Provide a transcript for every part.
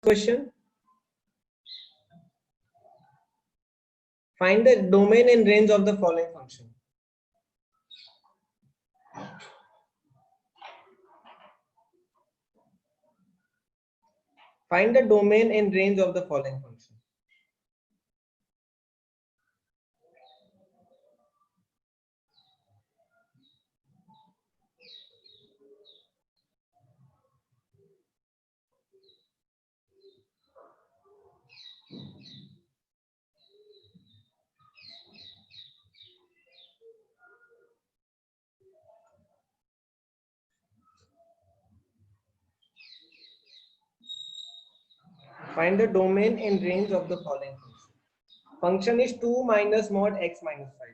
question. Find the domain and range of the following function. Find the domain and range of the following function. Find the domain and range of the following function. Function is 2 minus mod x minus 5.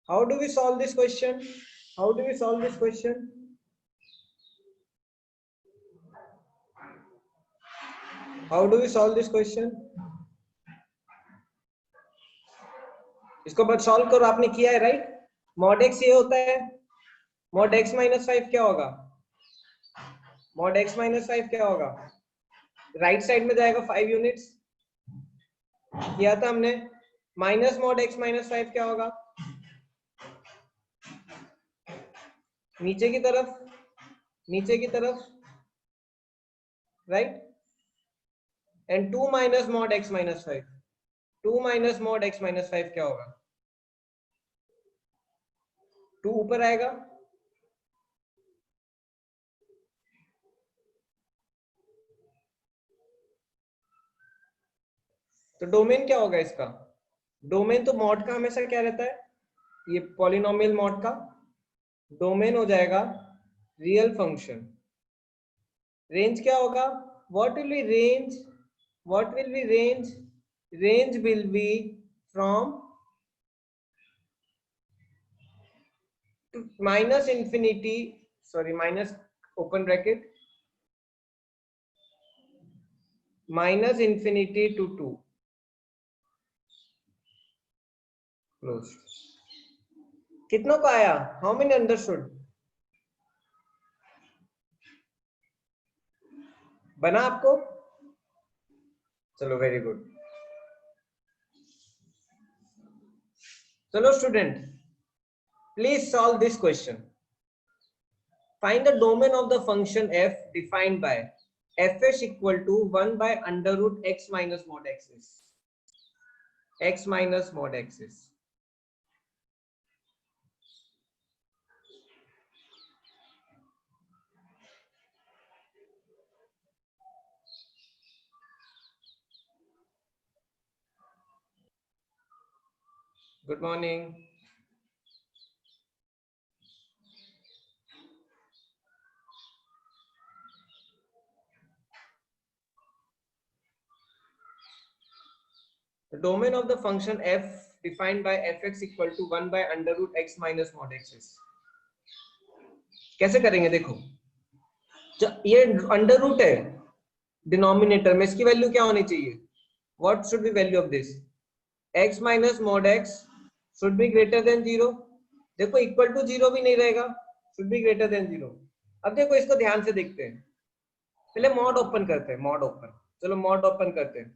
How do we solve this question? How do we solve this question? How do we solve this question? इसको बस solve करो, आपने किया है right. Mod x ये होता है, mod x minus 5 क्या होगा? मॉड एक्स माइनस 5 क्या होगा? राइट साइड में जाएगा 5 यूनिट्स, किया था हमने. माइनस मॉड एक्स माइनस 5 क्या होगा? नीचे की तरफ, नीचे की तरफ, right. And 2 minus mod x minus 5, 2 minus mod x minus 5 क्या होगा? 2 ऊपर आएगा, तो डोमेन क्या होगा इसका? डोमेन तो मॉड का हमेशा क्या रहता है, ये पॉलिनोमियल मॉड का डोमेन हो जाएगा रियल फंक्शन. रेंज क्या होगा? What will be range? What will be range? Range will be from minus infinity, sorry minus open bracket, minus infinity to 2 close. कितनों को आया? How many understood? बना आपको? चलो वेरी गुड. चलो student, please solve this question. Find the domain of the function f defined by fh equal to 1 by under root x minus mod x's. x minus mod x's. Good morning. The domain of the function f defined by fx equal to 1 by under root x minus mod x's. कैसे करेंगे? देखो, ये under root है denominator में, इसकी value क्या होनी चाहिए? What should be value of this? x minus mod x should be greater than 0. देखो इक्वल टू 0 भी नहीं रहेगा, शुड बी ग्रेटर देन 0. अब देखो इसको ध्यान से देखते हैं. पहले मॉड ओपन करते हैं, मॉड ओपन. चलो मॉड ओपन करते हैं.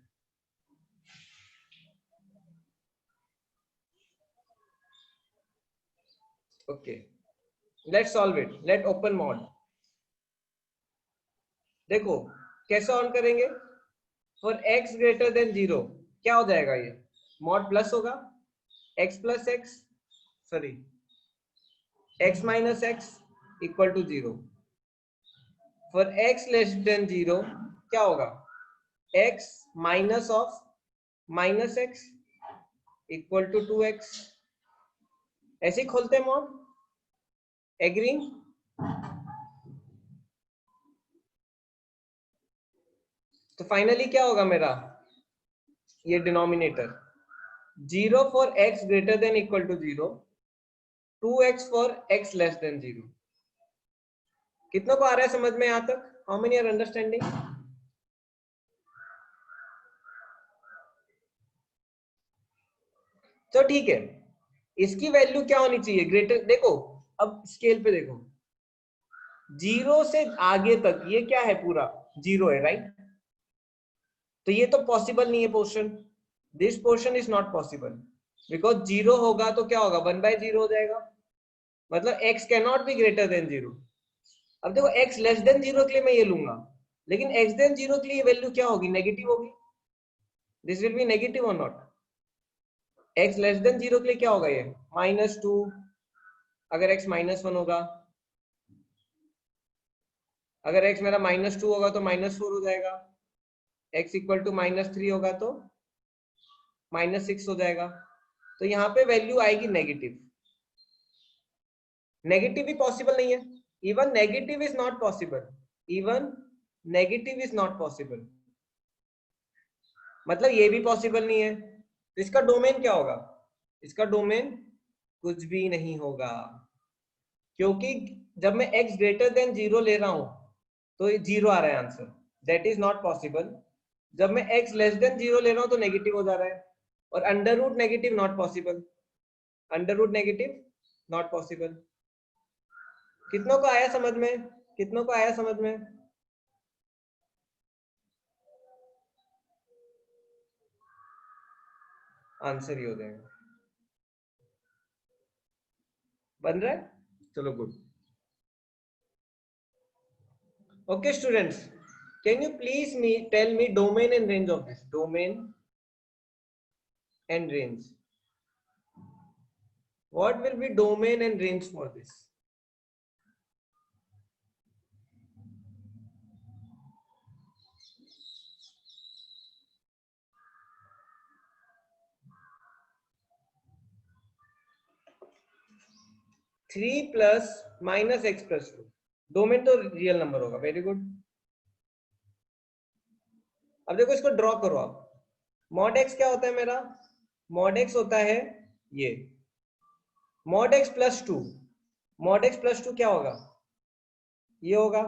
Okay, let's solve it. Late open mod. देखो कैसे ऑन करेंगे? फॉर x ग्रेटर देन 0 क्या हो जाएगा? ये मॉड प्लस होगा, x plus x, sorry x minus x equal to 0. For x less than 0 क्या होगा? x minus of minus x equal to 2x. ऐसे ही खोलते हैं मॉड. एग्री? तो फाइनली क्या होगा मेरा? ये denominator 0 for x greater than equal to 0, 2x for x less than 0. कितनों को आ रहा है समझ में यहां तक? How many are understanding? तो ठीक है, इसकी वैल्यू क्या होनी चाहिए, ग्रेटर, देखो अब स्केल पे देखो, 0 से आगे तक ये क्या है, पूरा 0 है, राइट? तो ये तो पॉसिबल नहीं है portion, this portion is not possible, because 0 होगा तो क्या होगा, 1/0 हो जाएगा, मतलब x cannot be greater than 0। अब देखो x लेस देन 0 के लिए मैं ये लूंगा, लेकिन x देन 0 के लिए वैल्यू क्या होगी, नेगेटिव होगी, दिस विल बी नेगेटिव और नॉट। x लेस देन 0 के लिए क्या होगा, ये -2, अगर x -1 होगा, अगर x मेरा -2 होगा तो -4 हो जाएगा, x इक्वल टू -3 होगा तो -6 हो जाएगा। तो यहाँ पे वैल्यू आएगी नेगेटिव, नेगेटिव भी पॉसिबल नहीं है, even negative is not possible, even negative is not possible, मतलब ये भी पॉसिबल नहीं है। तो इसका डोमेन क्या होगा, इसका डोमेन कुछ भी नहीं होगा, क्योंकि जब मैं x ग्रेटर देन 0 ले रहा हूं तो 0 आ रहा है answer, that is not possible. जब मैं x लेस देन 0 ले रहा हूं तो नेगेटिव हो जा रहा है, और under root negative not possible, under root negative not possible. कितनों को आया समझ में, कितनों को आया समझ में? आंसर ही हो जाएगा, बन रहा है, चलो good. Okay students, can you please tell me domain and range of this, domain and range, what will be domain and range for this? Three plus minus x plus 2, domain तो real number होगा, very good. अब देखो इसको draw करो आप, mod x क्या होता है मेरा, मॉड एक्स होता है ये, mod x plus 2, mod x plus 2 क्या होगा, ये होगा।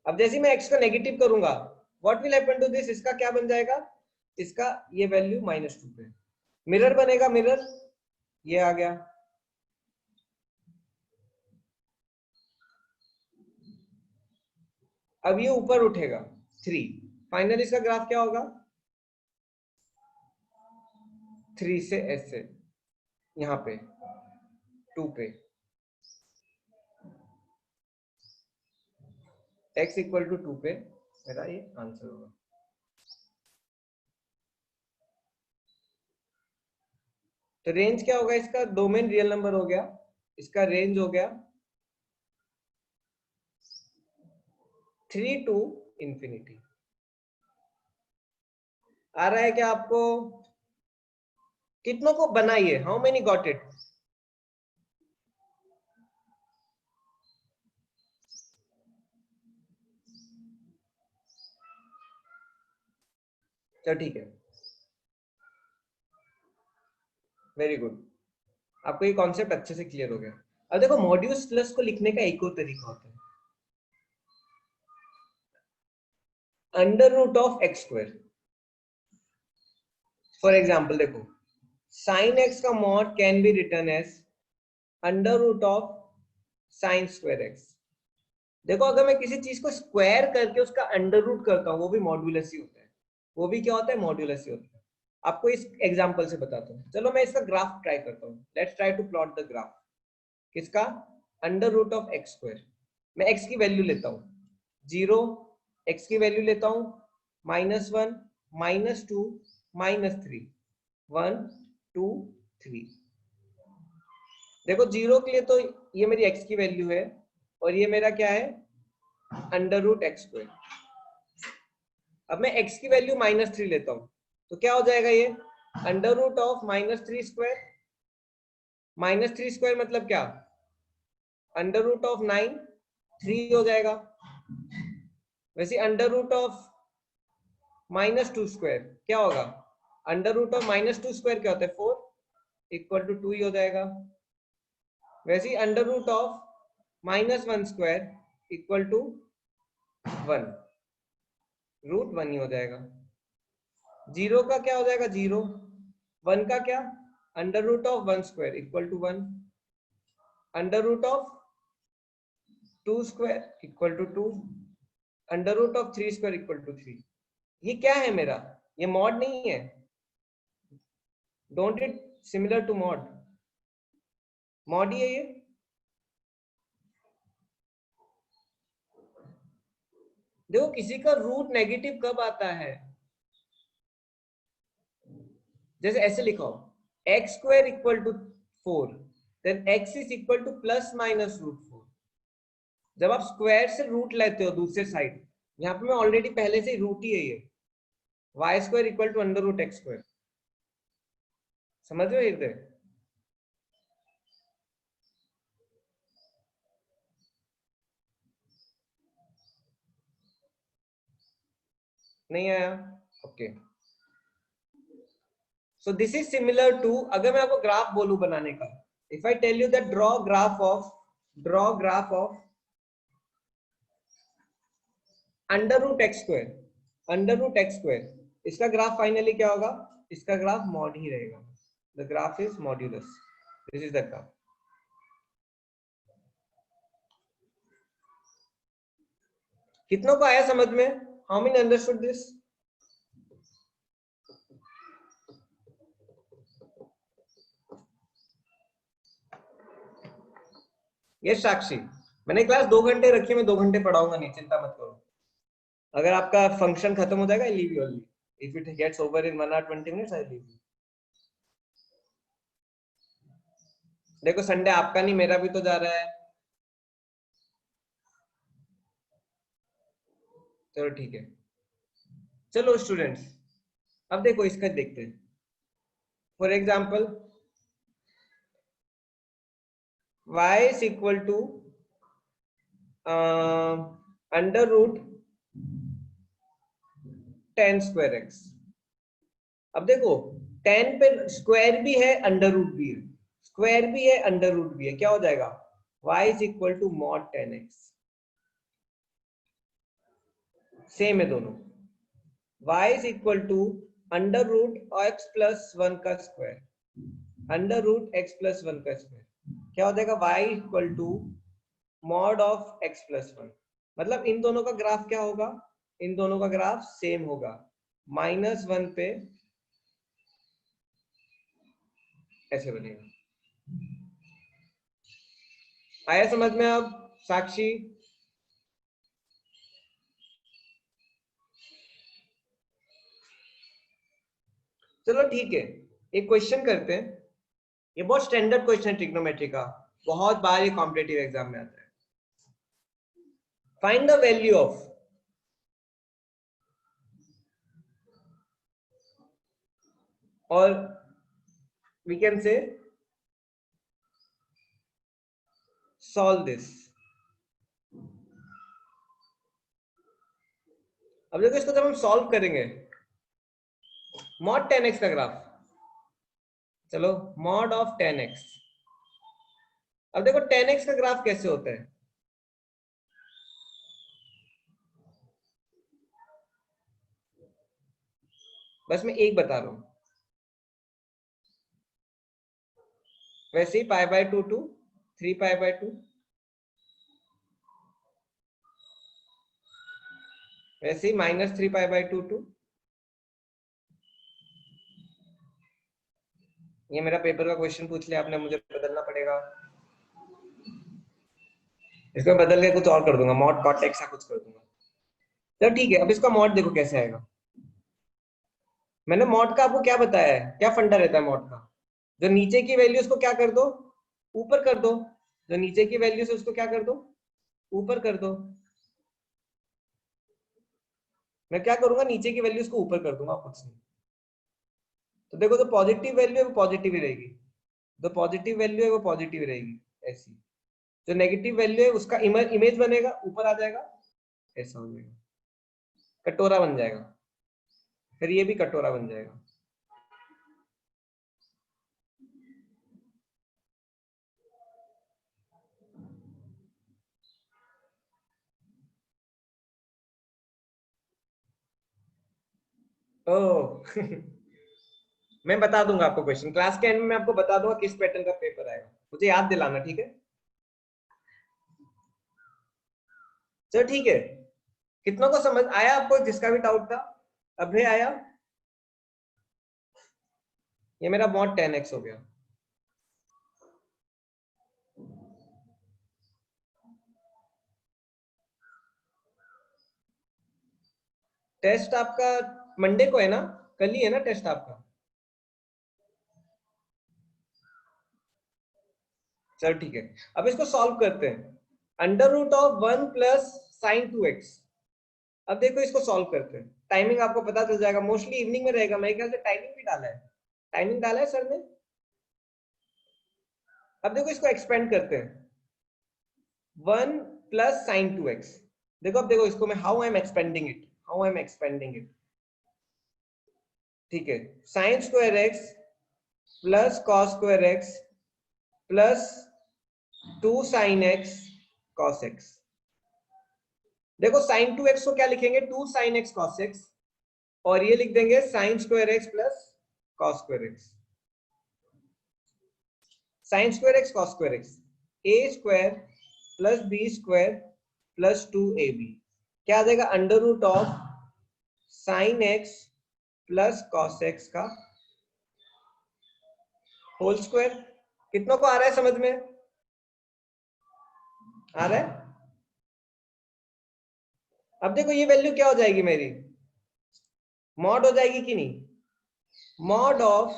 अब जैसे मैं x को नेगेटिव करूंगा, what will happen to this, इसका क्या बन जाएगा, इसका ये वैल्यू -2 पे, मिरर बनेगा, मिरर ये आ गया, अब ये ऊपर उठेगा 3, फाइनल इसका ग्राफ क्या होगा, 3 से ऐसे यहाँ पे 2 पे, x इक्वल टू 2 पे मेरा ये आंसर होगा। तो रेंज क्या होगा इसका, डोमेन रियल नंबर हो गया, इसका रेंज हो गया 3 to इंफिनिटी। आ रहा है क्या आपको, कितनों को बनाइए, हाउ मेनी गॉट इट? चलो ठीक है, वेरी गुड, आपको ये कॉन्सेप्ट अच्छे से क्लियर हो गया। अब देखो मॉड्यूल्स प्लस को लिखने का एक और तरीका होता है, under root of x square. For example देखो, साइन एक्स का mod can be return as under root of sine square x. देखो अगर मैं किसी चीज को स्क्वायर करके उसका अंडर रूट करता हूँ, वो भी मॉड्यूलस ही होता है, वो भी क्या होता है, मॉड्यूलस ही होता है। आपको इस एग्जांपल से बताता हूँ, चलो मैं इसका ग्राफ ट्राई करता हूँ, let's try to plot the graph, किसका, under root of x square. मैं एक्स की वैल्यू लेता हूँ 0, एक्स की वैल्यू लेता हूँ -1, -2, -3, 1 2 3। देखो 0 के लिए तो ये मेरी x की वैल्यू है, और ये मेरा क्या है, अंडर रूट एक्स स्क्वायर। अब मैं x की वैल्यू -3 लेता हूं, तो क्या हो जाएगा ये, under root of -3 square, -3 square मतलब क्या, अंडर रूट ऑफ 9, 3 हो जाएगा। वैसे अंडर रूट ऑफ -2 स्क्वायर क्या होगा, अंडर रूट ऑफ -2 स्क्वायर क्या होता है, 4 इक्वल टू 2 ही हो जाएगा। वैसे ही under root of -1 square equal to 1, √1 ही हो जाएगा। जीरो का क्या हो जाएगा, जीरो। वन का क्या, under root of one square equal to one, under root of two square equal to two, under root of three square equal to three. ये क्या है मेरा, ये मॉड नहीं है, don't it similar to mod, mod ही है ये। देखो किसी का रूट नेगेटिव कब आता है, जैसे ऐसे लिखो, x square equal to four, then x is equal to plus minus root four. जब आप स्क्वायर से रूट लेते हो दूसरे साइड, यहाँ पे मैं ऑलरेडी पहले से ही रूट ही है ये, y square equal to under root x square. समझ रहे हो इधर, नहीं आया, okay. So this is similar to, अगर मैं आपको ग्राफ बोलूं बनाने का, if I tell you that draw graph of under root x square, under root x square, इसका ग्राफ फाइनली क्या होगा, इसका ग्राफ मॉड ही रहेगा, the graph is modulus, this is the graph. कितनों को आया समझ में, हाउ मेनी अंडरस्टूड दिस? ये साक्षी, मैंने क्लास 2 घंटे रखी, मैं 2 घंटे पढ़ाऊंगा नहीं, चिंता मत करो। अगर आपका फंक्शन खत्म हो जाएगा, I leave you early, if it gets over in 1 hour 20 minutes, I leave you. देखो संडे आपका नहीं, मेरा भी तो जा रहा है, चलो ठीक है। चलो स्टूडेंट्स, अब देखो इसका देखते हैं। For example y is equal to under root 10 square x. अब देखो 10 पे स्क्वायर भी है, अंडर रूट भी है, स्क्वायर भी है, अंडर रूट भी है, क्या हो जाएगा, y is equal to mod 10x। Same है दोनों, y is equal to under root x plus one का square, under root x plus one का स्क्वायर, क्या हो जाएगा, y equal to mod of x plus one. मतलब इन दोनों का ग्राफ क्या होगा, इन दोनों का ग्राफ सेम होगा, -1 पे ऐसे बनेगा। आया समझ में अब साक्षी? चलो ठीक है, एक क्वेश्चन करते हैं, ये बहुत स्टैंडर्ड क्वेश्चन है ट्रिग्नोमेट्री का, बहुत बार ये कॉम्पिटिटिव एग्जाम में आता है। फाइंड द वैल्यू ऑफ और we can say solve this. अब देखो इसको जब हम सॉल्व करेंगे, मॉड 10x का ग्राफ, चलो मॉड ऑफ 10x। अब देखो 10x का ग्राफ कैसे होता है, बस मैं एक बता रहा हूं, वैसे ही pi by 2 to 3 pi by 2, वैसे ही -3 पाई बाय 2 टू, ये मेरा पेपर का क्वेश्चन पूछ लिया आपने, मुझे बदलना पड़ेगा, इसको बदल के कुछ और कर दूंगा, मॉड कॉट एक्स कुछ कर दूंगा। चलो ठीक है, अब इसका मॉड देखो कैसे आएगा। मैंने मॉड का आपको क्या बताया है, क्या फंडा रहता है मॉड का, जो नीचे की वैल्यू उसको क्या कर दो, ऊपर कर दो, जो नीचे की वैल्यू से उसको क्या कर दो, ऊपर कर दो। मैं क्या करूंगा, नीचे की वैल्यूज को ऊपर कर दूंगा, कुछ नहीं। तो देखो जो पॉजिटिव वैल्यू है वो पॉजिटिव ही रहेगी, जो पॉजिटिव वैल्यू है वो पॉजिटिव रहेगी ऐसी, जो नेगेटिव वैल्यू है उसका इमेज बनेगा, ऊपर आ जाएगा, ऐसा हो जाएगा, कटोरा बन जाएगा, फिर ये भी कटोरा बन जाएगा। ओह मैं बता दूंगा आपको क्वेश्चन, क्लास के एंड में मैं आपको बता दूंगा किस पैटर्न का पेपर आएगा, मुझे याद दिलाना, ठीक है? चलो ठीक है, कितनों को समझ आया आपको, जिसका भी डाउट था? अभय आया? ये मेरा मॉड 10x हो गया। टेस्ट आपका मंडे को है ना? कल ही है ना टेस्ट आपका? चलो ठीक है, अब इसको सॉल्व करते हैं। Under root of 1 plus sine 2x। अब देखो इसको सॉल्व करते हैं, टाइमिंग आपको पता चल जाएगा, मोस्टली इवनिंग में रहेगा, मेरे ख्याल से टाइमिंग भी डाला है, टाइमिंग डाला है सर ने। अब देखो इसको एक्सपेंड करते हैं, 1 प्लस साइन 2x। देखो अब देखो इसको मैं how I am expanding it, how I am expanding it, ठीक है? Sine square x plus cos square x plus 2 sine x cos x. देखो साइन 2x को क्या लिखेंगे, 2 साइन एक्स कॉस एक्स, और ये लिख देंगे sine square x plus cos square x. Sine square x cos square x, a square plus b square plus 2ab, क्या आ जाएगा, under root of sine x plus cos x का whole square. कितनों को आ रहा है समझ में? आ रहा है? अब देखो ये वैल्यू क्या हो जाएगी मेरी, मॉड हो जाएगी कि नहीं, mod of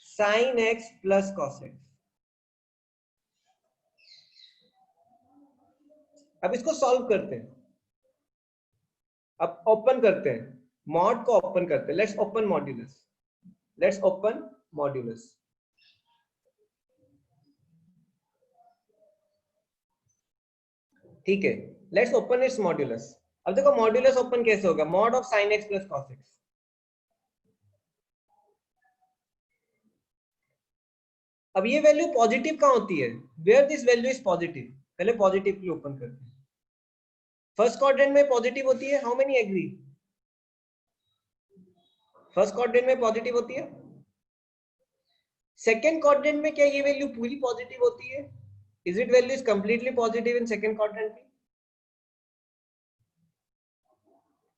sine x plus cos x. अब इसको सॉल्व करते हैं, अब ओपन करते हैं, मॉड को ओपन करते हैं, let's open modulus, let's open modulus. ठीक है, लेट्स ओपन इट्स मॉड्यूलस। अब देखो मॉड्यूलस ओपन कैसे होगा, mod of sine x plus cos x. अब ये वैल्यू पॉजिटिव कहां होती है, where this value is positive, पहले पॉजिटिव के लिए ओपन करते हैं। फर्स्ट क्वाड्रेंट में पॉजिटिव होती है, how many agree? First quadrant में पॉजिटिव होती है। सेकंड क्वाड्रेंट में क्या ये वैल्यू पूरी पॉजिटिव होती है? Is it value is completely positive in second quadrant में?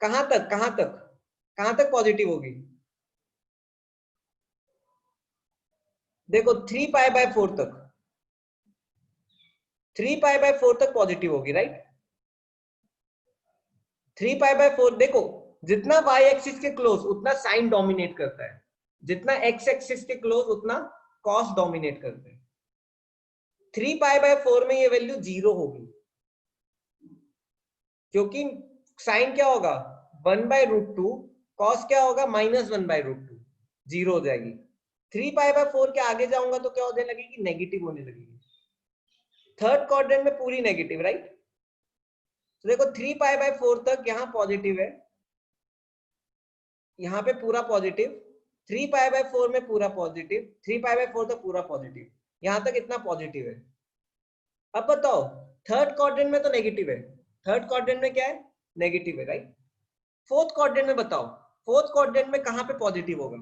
कहां तक, कहां तक, कहां तक पॉजिटिव होगी? देखो 3π/4 तक, 3π/4 तक पॉजिटिव होगी, राइट? 3π/4, देखो जितना y एक्सिस के क्लोज उतना साइन डोमिनेट करता है, जितना x एक्सिस के क्लोज उतना कॉस डोमिनेट करता है। 3π/4 में ये वैल्यू 0 होगी, क्योंकि साइन क्या होगा, 1/√2, कॉस क्या होगा, -1/√2, 0 हो जाएगी। 3π/4 के आगे जाऊंगा तो क्या होने लगेगी, नेगेटिव होने लगेगी। थर्ड क्वाड्रेंट में पूरी नेगेटिव, राइट? तो देखो 3π/4 तक यहाँ पॉजिटिव है, यहाँ पे पूरा पॉजिटिव, 3π/4 में पूरा पॉजिटिव, 3π/4 तक पूरा पॉजिटिव, यहाँ तक इतना पॉजिटिव है। अब बताओ थर्ड क्वाड्रेंट में तो नेगेटिव है, थर्ड क्वाड्रेंट में क्या है, नेगेटिव है, राइट? फोर्थ क्वाड्रेंट में बताओ, फोर्थ क्वाड्रेंट में कहां पे पॉजिटिव होगा,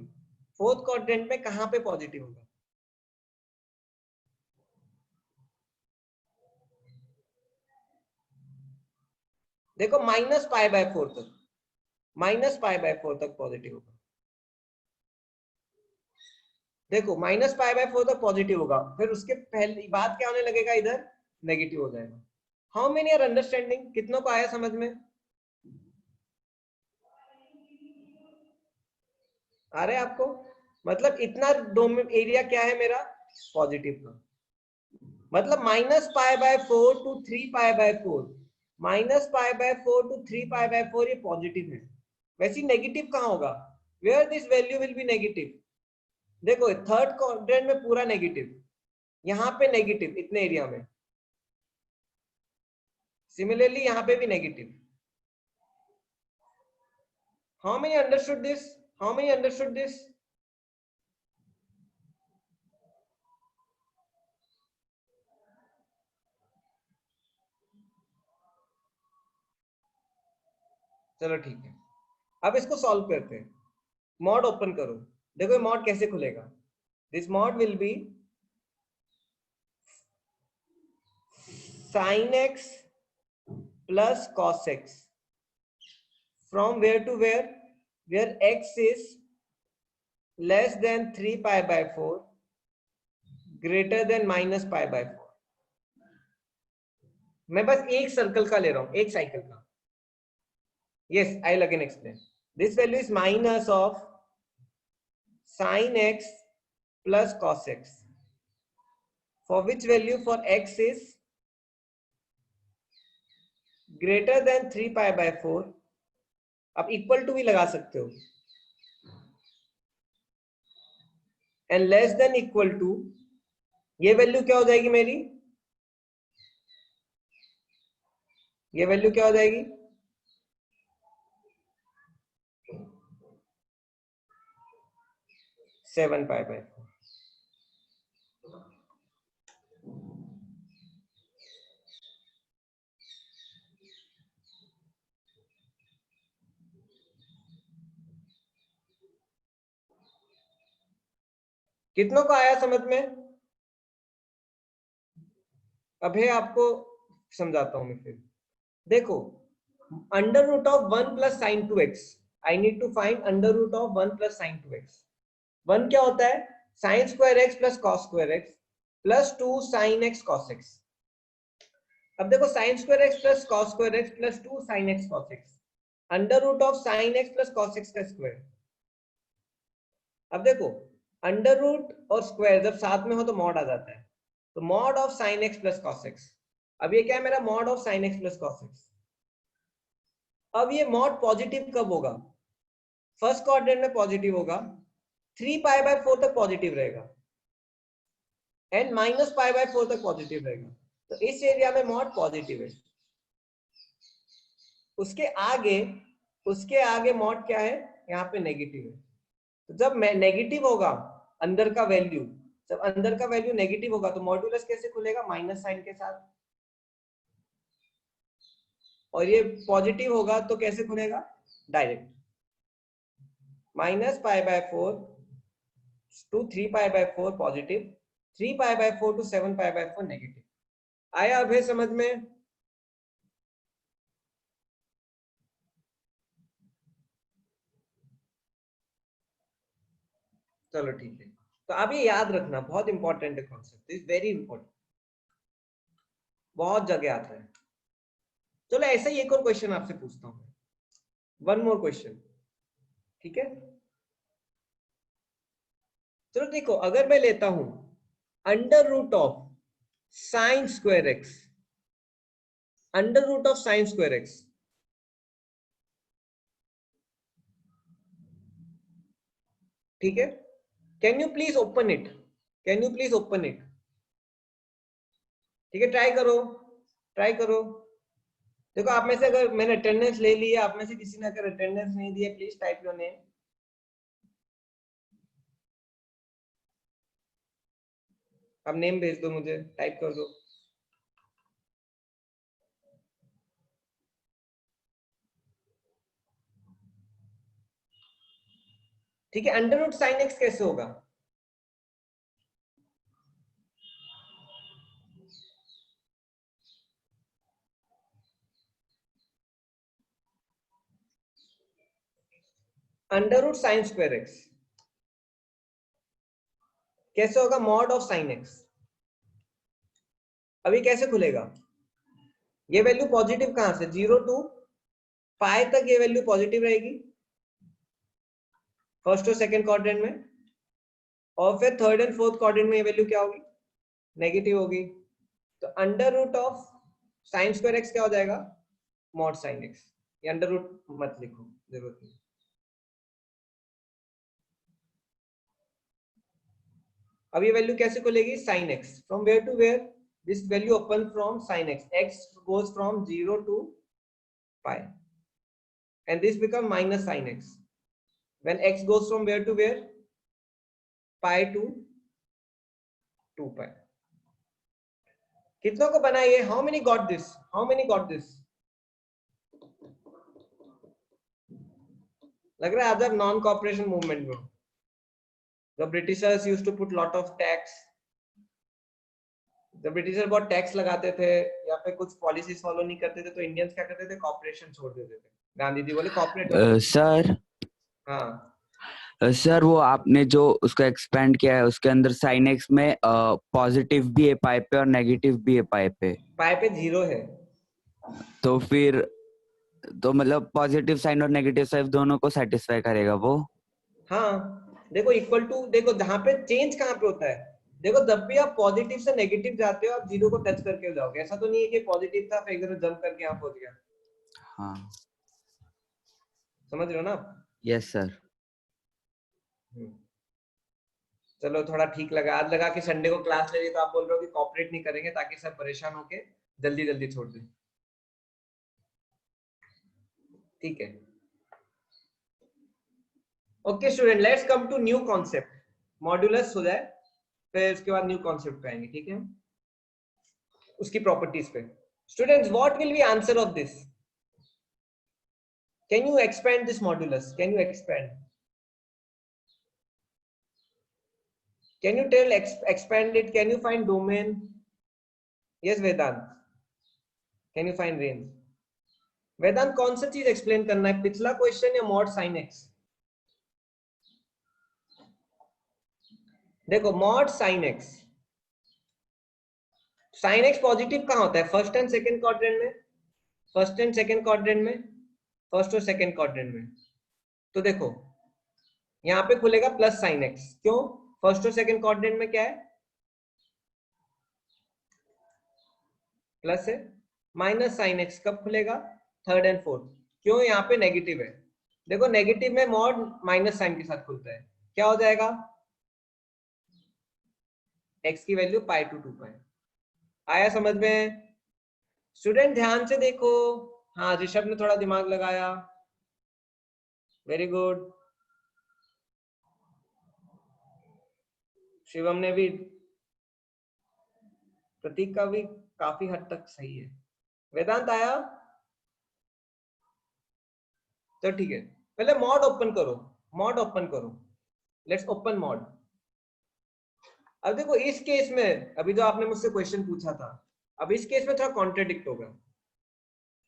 फोर्थ क्वाड्रेंट में कहां पे पॉजिटिव होगा? देखो -π/4 तक, -π/4 तक पॉजिटिव होगा। देखो -π/4 तक पॉजिटिव होगा, फिर उसके पहले बात क्या होने लगेगा, इधर नेगेटिव हो जाएगा। हाउ मेनी आर अंडरस्टैंडिंग, कितनों को आया समझ में? आ रहा है आपको? मतलब इतना एरिया क्या है मेरा, पॉजिटिव का, मतलब -π/4 टू 3π/4, -π/4 टू 3π/4 ये पॉजिटिव है। वैसे नेगेटिव कहाँ होगा, where this value will be negative? देखो थर्ड क्वाड्रेंट में पूरा नेगेटिव, यहाँ पे नेगेटिव इतने एरिया में, सिमिलरली यहाँ पे भी negative. How many understood this, how many understood this? चलो ठीक है, अब इसको सॉल्व करते हैं। मॉड ओपन करो, देखो मॉड कैसे खुलेगा। This mod will be sin x plus cos x from where to where x is less than 3 pi by 4 greater than minus pi by 4। मैं बस एक सर्कल का ले रहा हूं, एक साइकिल का। yes, I'll again explain. This value is minus of sin x plus cos x, for which value for x is greater than 3 pi by 4। आप इक्वल टू भी लगा सकते हो, and less than equal to, ये value क्या हो जाएगी मेरी, ये वैल्यू क्या हो जाएगी, 7 pi by 4। कितनों को आया समझ में? अभी आपको समझाता हूं मैं फिर। देखो, under root of 1 plus sine 2x, I need to find under root of 1 plus sine 2x। 1 क्या होता है, sine square x plus cos square x plus 2 sine x cos x. अब देखो sine square x plus cos square x plus 2 sine x cos x, under root of sine x plus cos x का square. अब देखो under root और square जब साथ में हो तो मॉड आ जाता है, तो mod of sine x plus cos x. अब ये क्या है मेरा, mod of sine x plus cos x. अब ये मॉड पॉजिटिव कब होगा, फर्स्ट क्वाड्रेंट में पॉजिटिव होगा, 3 पाई बाय 4 तक पॉजिटिव रहेगा, एंड माइनस पाई बाय 4 तक पॉजिटिव रहेगा। तो इस एरिया में मॉड पॉजिटिव है। उसके आगे मॉड क्या है, यहाँ पे नेगेटिव है। तो जब नेगेटिव होगा अंदर का वैल्यू, जब अंदर का वैल्यू नेगेटिव होगा तो मॉड्यूलस कैसे खुलेगा, माइनस साइन के साथ। और ये पॉजिटिव होगा तो कैसे खुलेगा, direct minus pi by 4 to 3 pi by 4 positive, 3 pi by 4 to 7 pi by 4 negative. आया अभी समझ में? चलो ठीक है। तो अब ये याद रखना, बहुत इंपॉर्टेंट है कॉन्सेप्ट, इज वेरी इंपॉर्टेंट, बहुत जगह आता है। चलो ऐसा ही एक और क्वेश्चन आपसे पूछता हूँ, वन मोर क्वेश्चन, ठीक है? चलो देखो, अगर मैं लेता हूं under root of sine square x, under root of sine square x, ठीक है? Can you please open it, can you please open it? ठीक है, ट्राई करो, ट्राई करो। देखो आप में से अगर मैंने अटेंडेंस ले ली है, आप में से किसी ने अगर अटेंडेंस नहीं दी है, प्लीज टाइप योर नेम। अब नेम भेज दो मुझे, टाइप कर दो। ठीक है, अंडर रूट साइन एक्स कैसे होगा? Under root sine square x कैसे होगा, मॉड ऑफ साइन एक्स। अभी कैसे खुलेगा, ये वैल्यू पॉजिटिव कहां से, 0 टू पाई तक ये वैल्यू पॉजिटिव रहेगी फर्स्ट और सेकंड क्वाड्रेंट में, और फिर थर्ड एंड फोर्थ क्वाड्रेंट में ये वैल्यू क्या होगी, नेगेटिव होगी। तो under root of sine square x क्या हो जाएगा, मॉड साइन एक्स। ये अंडर रूट मत लिखो, जरूरत नहीं। अब ये वैल्यू कैसे खुलेगी, sine x, from where to where, this value open from sine x, x goes from 0 to pi, and this become minus sin x when x goes from where to where, pi to 2 pi। कितनों को बना ये, how many got this, how many got this? लग रहा है other non cooperation movement में the Britishers used to put lot of tax. जब britisher बहुत टैक्स लगाते थे या फिर कुछ पॉलिसीज फॉलो नहीं करते थे तो इंडियंस क्या करते थे, कॉपरेशन छोड़ देते थे। गांधी जी बोले कॉपरेट वाला। सर सर वो आपने जो उसको एक्सपेंड किया है उसके अंदर साइन एक्स में पॉजिटिव भी है पाई पे और नेगेटिव भी है पाई पे 0 है। तो फिर तो मतलब पॉजिटिव साइन और नेगेटिव साइन दोनों को सेटिस्फाई करेगा वो। हाँ देखो इक्वल टू, देखो जहाँ पे चेंज कहाँ पे होता है, देखो जब भी आप पॉजिटिव से नेगेटिव जाते हो आप 0 को टच करके जाओगे, ऐसा तो नहीं है कि पॉजिटिव था फिर इधर जंप करके यहाँ पहुंच गया। हाँ समझ रहे हो ना आप? Yes sir. चलो थोड़ा ठीक लगा, आज लगा कि संडे को क्लास ले रही तो आप बोल रहे हो कि कॉपरेट नहीं करेंगे ताकि सब परेशान होके जल्दी जल्दी छोड़ दें। ठीक है okay student, let's come to new concept. Modulus हो जाए फिर उसके बाद न्यू कॉन्सेप्ट पे आएंगे, ठीक है, उसकी प्रॉपर्टीज पे। Students what will B answer of this? Can you expand this modulus? Can you expand? Can you tell expand it? Can you find domain? Yes Vedant, can you find range? वेदांत कौन सा चीज explain करना है, पिछला question या mod sine x? देखो mod sine x, sine x positive कहां होता है? फर्स्ट एंड सेकंड क्वाड्रेंट में, फर्स्ट एंड सेकंड क्वाड्रेंट में, फर्स्ट और सेकंड क्वाड्रेंट में। तो देखो यहां पे खुलेगा प्लस साइन एक्स, क्यों? फर्स्ट और सेकंड क्वाड्रेंट में क्या है? प्लस है। माइनस साइन एक्स कब खुलेगा? थर्ड एंड फोर्थ, क्यों? यहाँ पे नेगेटिव है। देखो नेगेटिव में मॉड माइनस साइन के साथ खुलता है, क्या हो जाएगा? x की वैल्यू पाई टू 2 पाई। आया समझ में? स्टूडेंट ध्यान से देखो। हाँ ऋषभ ने थोड़ा दिमाग लगाया, वेरी गुड। शिवम ने भी, प्रतीक का भी काफी हद तक सही है। वेदांत आया? तो ठीक है, पहले मॉड ओपन करो, मॉड ओपन करो, लेट्स ओपन मॉड। अब देखो इस केस में, अभी जो आपने मुझसे क्वेश्चन पूछा था, अब इस केस में थोड़ा कॉन्ट्रेडिक्ट होगा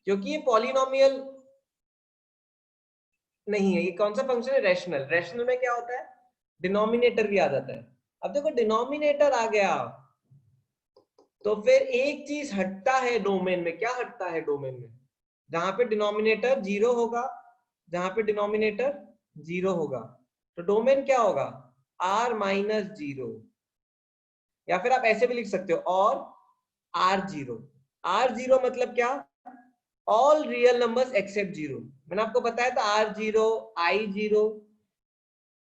क्योंकि ये पॉलिनोमियल नहीं है। ये कौन सा फंक्शन है? रैशनल। रैशनल में क्या होता है? डिनोमिनेटर भी आ जाता है। अब देखो डिनोमिनेटर आ गया तो फिर एक चीज हटता है डोमेन में। क्या हटता है डोमेन में? जहां पे डिनोमिनेटर 0 होगा, जहां पे डिनोमिनेटर 0 होगा तो डोमेन क्या होगा? r माइनस 0, या फिर आप ऐसे भी लिख सकते हो और r0। r0 मतलब क्या? All real numbers accept 0। मैंने आपको बताया था r0, i0,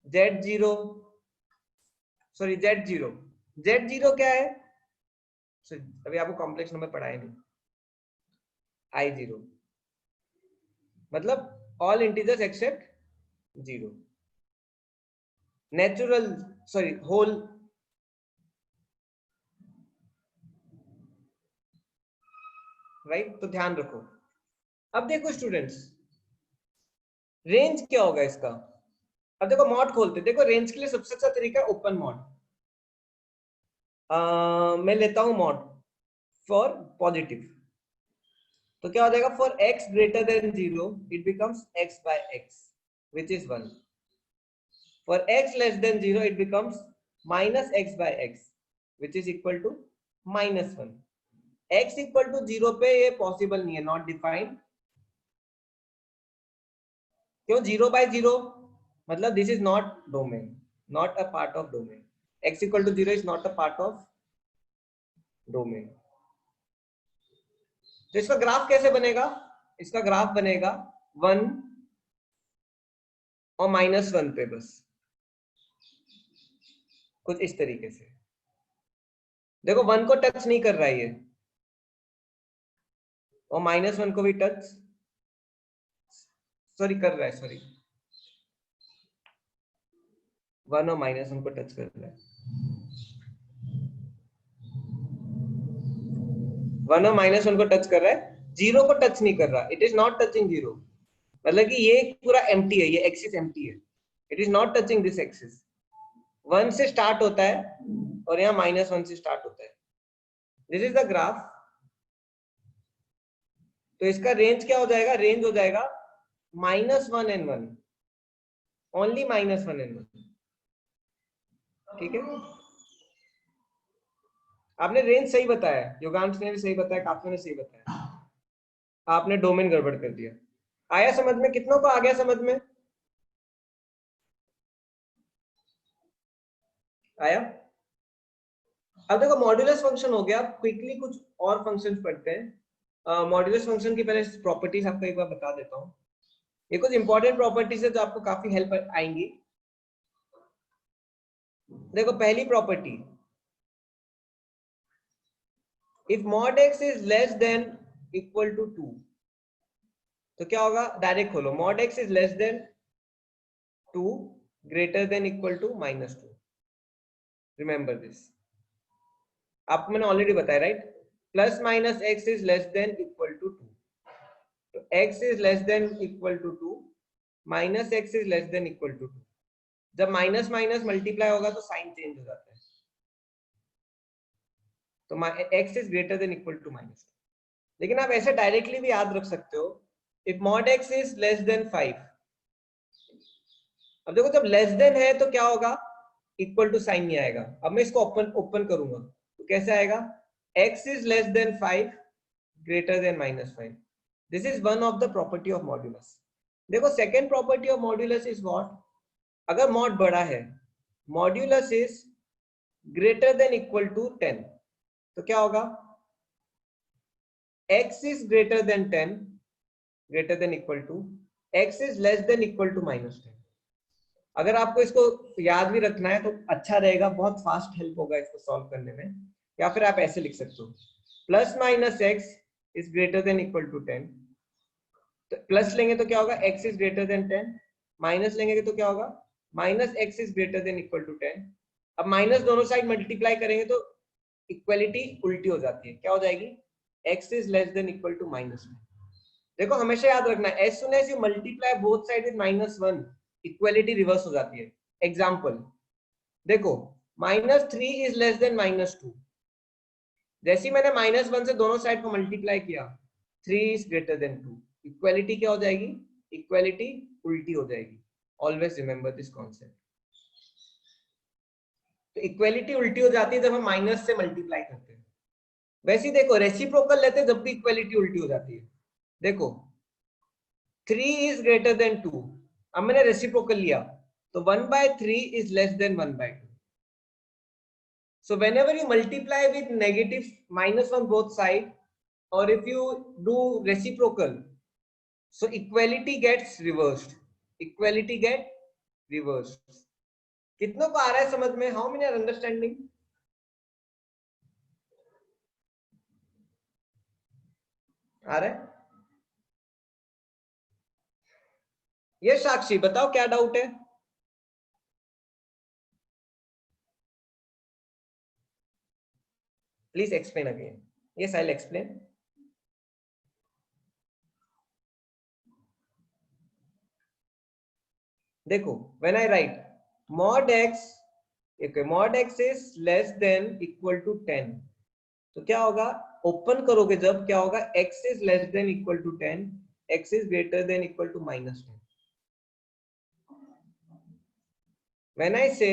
z0, sorry z0। z0 क्या है? अभी आपको कॉम्प्लेक्स नंबर पढ़ाया नहीं। i0 मतलब all integers except 0। Natural, sorry whole, right? तो ध्यान रखो। अब देखो स्टूडेंट्स, रेंज क्या होगा इसका? अब देखो मॉड खोलते, देखो रेंज के लिए सबसे अच्छा तरीका है ओपन मॉड। मैं लेता हूं मॉड फॉर पॉजिटिव, तो क्या हो जाएगा? For x greater then 0 it becomes x by x which is 1. For x less than 0 it becomes minus x by x which is equal to minus 1. x equal to 0 पे ये possible नहीं है, not defined. क्यों? 0 by 0 मतलब this is not domain, not a part of domain. x equal to 0 is not a part of domain. तो इसका graph कैसे बनेगा? इसका ग्राफ बनेगा 1 और -1 पे, बस कुछ इस तरीके से। देखो 1 को टच नहीं कर रहा है ये, और -1 को भी टच, सॉरी कर रहा है, सॉरी 1 और -1 को टच कर रहा है, 1 और -1 को टच कर रहा है, 0 को टच नहीं कर रहा। It is not touching 0। मतलब कि ये पूरा एम्प्टी है, ये एक्सिस एम्प्टी है, it is not touching this axis. 1 से स्टार्ट होता है और यहाँ -1 से स्टार्ट होता है। This is the graph. तो इसका रेंज क्या हो जाएगा? रेंज हो जाएगा -1 and 1, ओनली -1 and 1। ठीक है, आपने रेंज सही बताया, योगांश ने भी सही बताया, काफी ने सही बताया, आपने डोमेन गड़बड़ कर दिया। आया समझ में? कितनों को आ गया समझ में? आया? अब देखो मॉड्यूलस फंक्शन हो गया, क्विकली कुछ और फंक्शंस पढ़ते हैं। मॉड्यूलस फंक्शन की पहले प्रॉपर्टीज आपको एक बार बता देता हूँ। ये कुछ इंपॉर्टेंट प्रॉपर्टीज है जो आपको काफी हेल्प आएंगी। देखो पहली property, if mod x is less than equal to 2, तो क्या होगा? डायरेक्ट खोलो, mod x is less than 2 greater than equal to -2। Remember this, आपको मैंने ऑलरेडी बताया, right? Plus minus x is less than equal to 2, तो x is less than equal to 2, minus x is less than equal to 2। जब minus minus multiply होगा तो sign change हो जाता है, तो x is greater than equal to -2। लेकिन आप ऐसे डायरेक्टली भी याद रख सकते हो, if mod x is less than 5। अब देखो जब लेस देन है तो क्या होगा? इक्वल टू साइन नहीं आएगा। अब मैं इसको ओपन करूंगा तो कैसे आएगा? x is less than 5 greater than -5। This is one of the property of modulus. देखो second property of modulus is what? अगर मॉड बड़ा है, modulus is greater than equal to 10, तो क्या होगा? x is greater than 10 greater than equal to x is less than equal to -10। अगर आपको इसको याद भी रखना है तो अच्छा रहेगा, बहुत फास्ट हेल्प होगा इसको सॉल्व करने में। या फिर आप ऐसे लिख सकते हो, plus minus x is greater than equal to 10। तो प्लस लेंगे तो क्या होगा? x is greater than 10, minus लेंगे तो क्या होगा? Minus x is greater than equal to 10। अब माइनस दोनों साइड मल्टीप्लाई करेंगे तो इक्वलिटी उल्टी हो जाती है, क्या हो जाएगी? x is less than equal to -1। देखो हमेशा याद रखना है, as soon as you multiply both sides with -1, equality reverse हो जाती है। एग्जाम्पल देखो, -3 इज लेस देन -2। जैसे ही मैंने -1 से दोनों साइड को मल्टीप्लाई किया, 3 इज ग्रेटर देन 2, इक्वलिटी क्या हो जाएगी? इक्वलिटी उल्टी हो जाएगी। Always remember this concept. तो इक्वलिटी उल्टी हो जाती है जब हम माइनस से मल्टीप्लाई करते हैं। वैसे ही देखो रेसिप्रोकल लेते हैं, जब भी इक्वलिटी उल्टी हो जाती है। देखो 3 इज ग्रेटर देन 2, अब मैंने रेसिप्रोकल लिया तो 1/3 is less then 1/2। So whenever you multiply with negative -1 both side, or if you do reciprocal, so equality gets reversed, equality get reversed। कितनों को आ रहा है समझ में? How many are understanding? आ रहा है? ये साक्षी बताओ क्या डाउट है? Please explain again. Yes, I'll explain. देखो when I write mod x, okay, mod x is less than equal to 10, तो क्या होगा? ओपन करोगे जब, क्या होगा? x is less than equal to 10, x is greater than equal to -10। When I say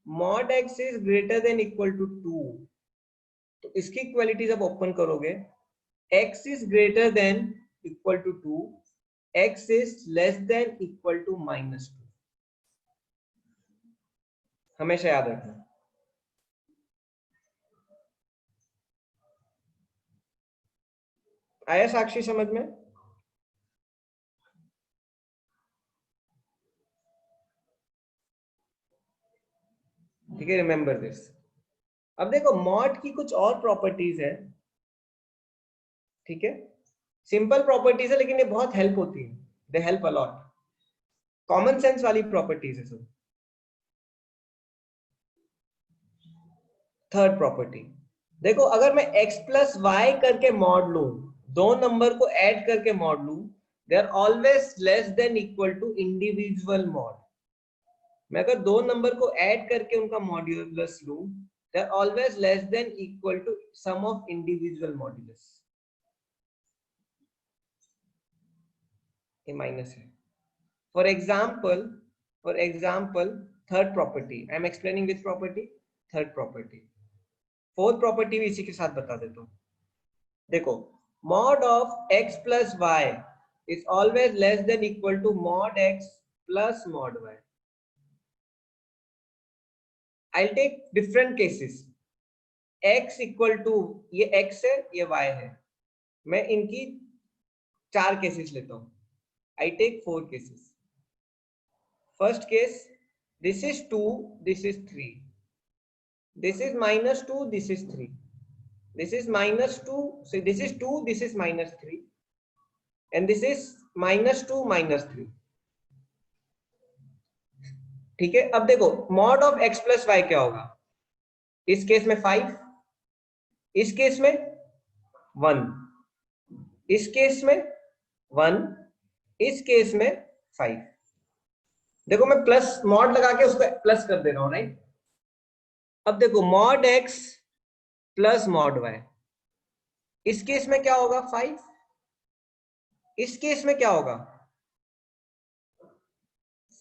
mod x is greater than equal to 2, तो इसकी equality जब ओपन करोगे, x is greater than equal to 2, x is less than equal to -2। हमेशा याद रखना। आया साक्षी समझ में? ठीक है, रिमेंबर दिस। अब देखो मॉड की कुछ और प्रॉपर्टीज है, ठीक है, सिंपल प्रॉपर्टीज है लेकिन ये बहुत हेल्प होती है, they help a lot, common sense वाली प्रॉपर्टीज है सब। थर्ड प्रॉपर्टी देखो, अगर मैं x प्लस वाई करके मॉड लूं, दो नंबर को ऐड करके मॉड लूं, they are always less than equal to individual mod. मैं अगर दो नंबर को ऐड करके उनका मॉड्यूलस लूं, they are always less than equal to sum of individual modulus. ये माइनस है। For example third property, I am explaining which property, third property. Fourth property भी इसी के साथ बता देता हूं। देखो, mod of x plus y is always less than equal to mod x plus mod y. I'll take different cases. x equal to, ये x है, ये y है, मैं इनकी 4 केसेस लेता हूं। I take 4 cases. First case, this is 2, this is 3, this is minus 2, this is 3, this is minus 2, so this is 2, this is minus 3, and this is minus 2 minus 3। ठीक है, अब देखो mod of x plus y क्या होगा, इस case में 5, इस case में 1, इस केस में 1, इस केस में 5। देखो मैं प्लस मॉड लगा के उसको प्लस कर दे रहा हूं, राइट। अब देखो mod x plus mod y, इस केस में क्या होगा 5, इस केस में क्या होगा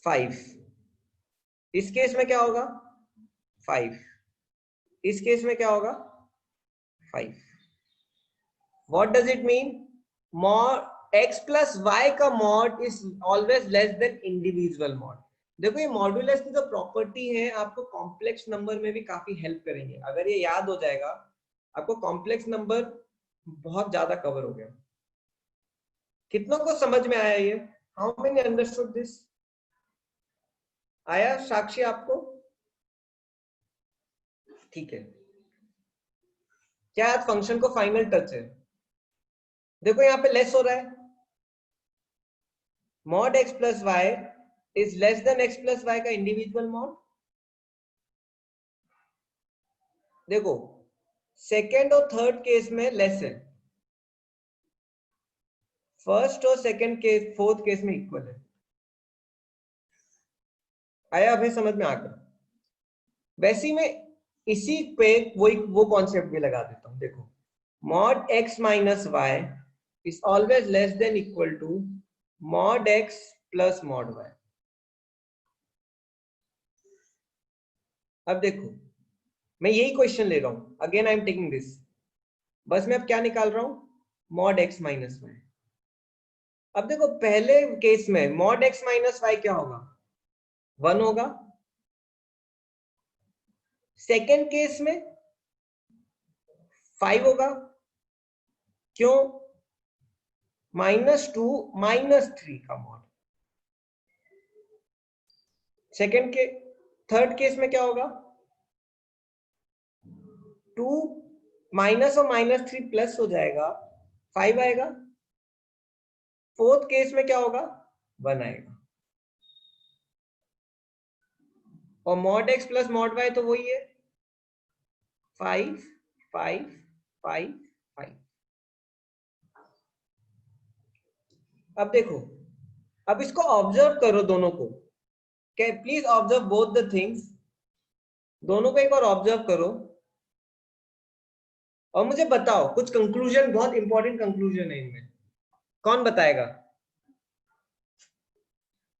5, इस केस में क्या होगा 5, इस केस में क्या होगा 5। What does it mean? Mod x plus y का mod is always less than individual mod। देखो ये मॉड्यूलस की जो प्रॉपर्टी है आपको कॉम्प्लेक्स नंबर में भी काफी हेल्प करेंगे। अगर ये याद हो जाएगा आपको कॉम्प्लेक्स नंबर बहुत ज्यादा कवर हो गया। कितनों को समझ में आया ये? How many understood this? आया साक्षी आपको? ठीक है, क्या आज फंक्शन को फाइनल टच है? देखो यहाँ पे लेस हो रहा है, mod x plus y is less than x plus y का इंडिविजुअल मॉड। देखो सेकेंड और थर्ड केस में लेस है, फर्स्ट और सेकेंड केस, फोर्थ केस में इक्वल है। आया अभी समझ में आ गया? वैसे ही मैं इसी पे वो कॉन्सेप्ट भी लगा देता हूं। देखो mod x minus y is always less than equal to mod x plus mod y। अब देखो मैं यही क्वेश्चन ले रहा हूं, again I am taking this, बस मैं अब क्या निकाल रहा हूं मॉड x माइनस वाई। अब देखो पहले केस में मॉड x माइनस वाई क्या होगा 1 होगा, सेकेंड केस में 5 होगा, क्यों -2 -3 का मॉड। सेकेंड के थर्ड केस में क्या होगा 2 माइनस और -3 प्लस हो जाएगा 5 आएगा, फोर्थ केस में क्या होगा 1 आएगा। और mod x plus mod y तो वही है 5 5 5 5। अब देखो, अब इसको ऑब्जर्व करो दोनों को, please observe both the things, दोनों को एक बार ऑब्जर्व करो और मुझे बताओ कुछ कंक्लूजन, बहुत इंपॉर्टेंट कंक्लूजन है इनमें। कौन बताएगा?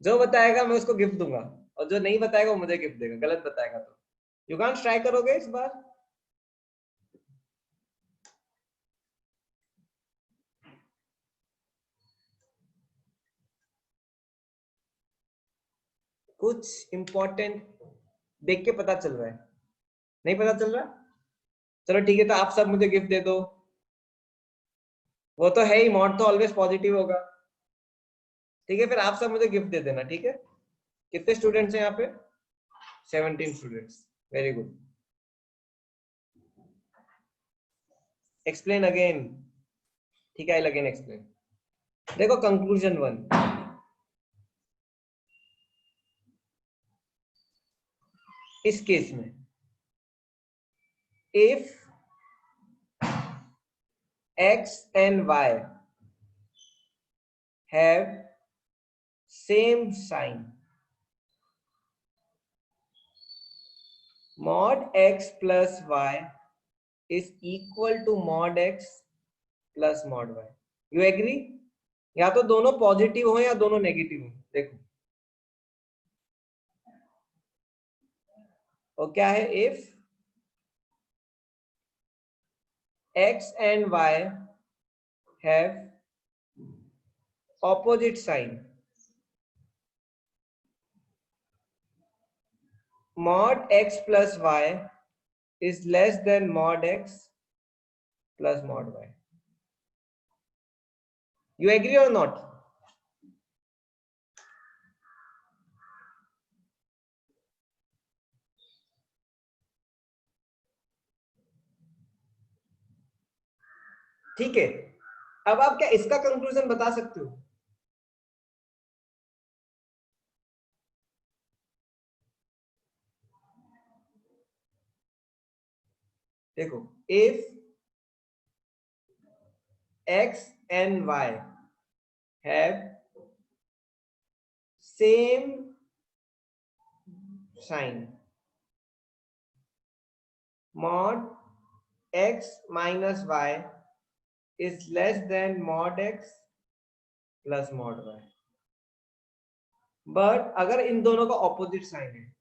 जो बताएगा मैं उसको गिफ्ट दूंगा और जो नहीं बताएगा वो मुझे गिफ्ट देगा, गलत बताएगा तो। युगांश ट्राई करोगे इस बार? कुछ इंपॉर्टेंट देख के पता चल रहा है? नहीं पता चल रहा? चलो ठीक है, तो आप सब मुझे गिफ्ट दे दो। वो तो है ही, मॉड तो ऑलवेज पॉजिटिव होगा। ठीक है, फिर आप सब मुझे गिफ्ट दे देना, ठीक है? कितने स्टूडेंट्स हैं यहाँ पे? 17 students, very good. Explain again. ठीक है, आई अगेन एक्सप्लेन। देखो कंक्लूजन 1, इस केस में if x and y have same sign. Mod x plus y is equal to mod x plus mod y. You agree? या तो दोनों positive हो या दोनों नेगेटिव हो. देखो और क्या है, if x and y have opposite sign, mod x plus y is less than mod x plus mod y. You agree or not? ठीक है. अब आप क्या इसका कंक्लूजन बता सकते हो? देखो, if x and y have same sign, mod x minus y is less than mod x plus mod y. But अगर इन दोनों का ऑपोजिट साइन है,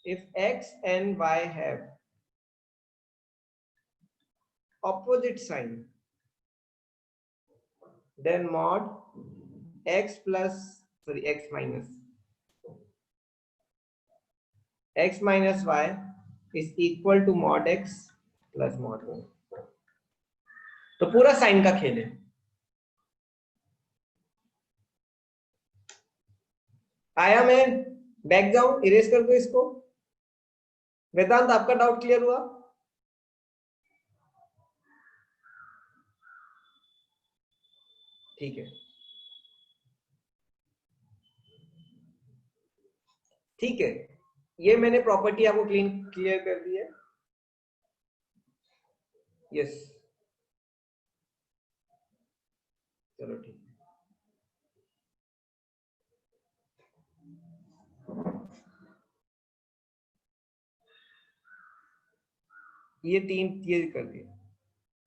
if x and y have opposite sign, then mod x minus y is equal to mod x plus mod y. तो पूरा sign का खेल है. आया, मैं बैक जाऊं, इरेज कर दो इसको. वेदांत, आपका डाउट क्लियर हुआ? ठीक है, ठीक है. ये मैंने प्रॉपर्टी आपको क्लियर कर दी है. यस, चलो ठीक है. ये 3 क्लियर कर दिए.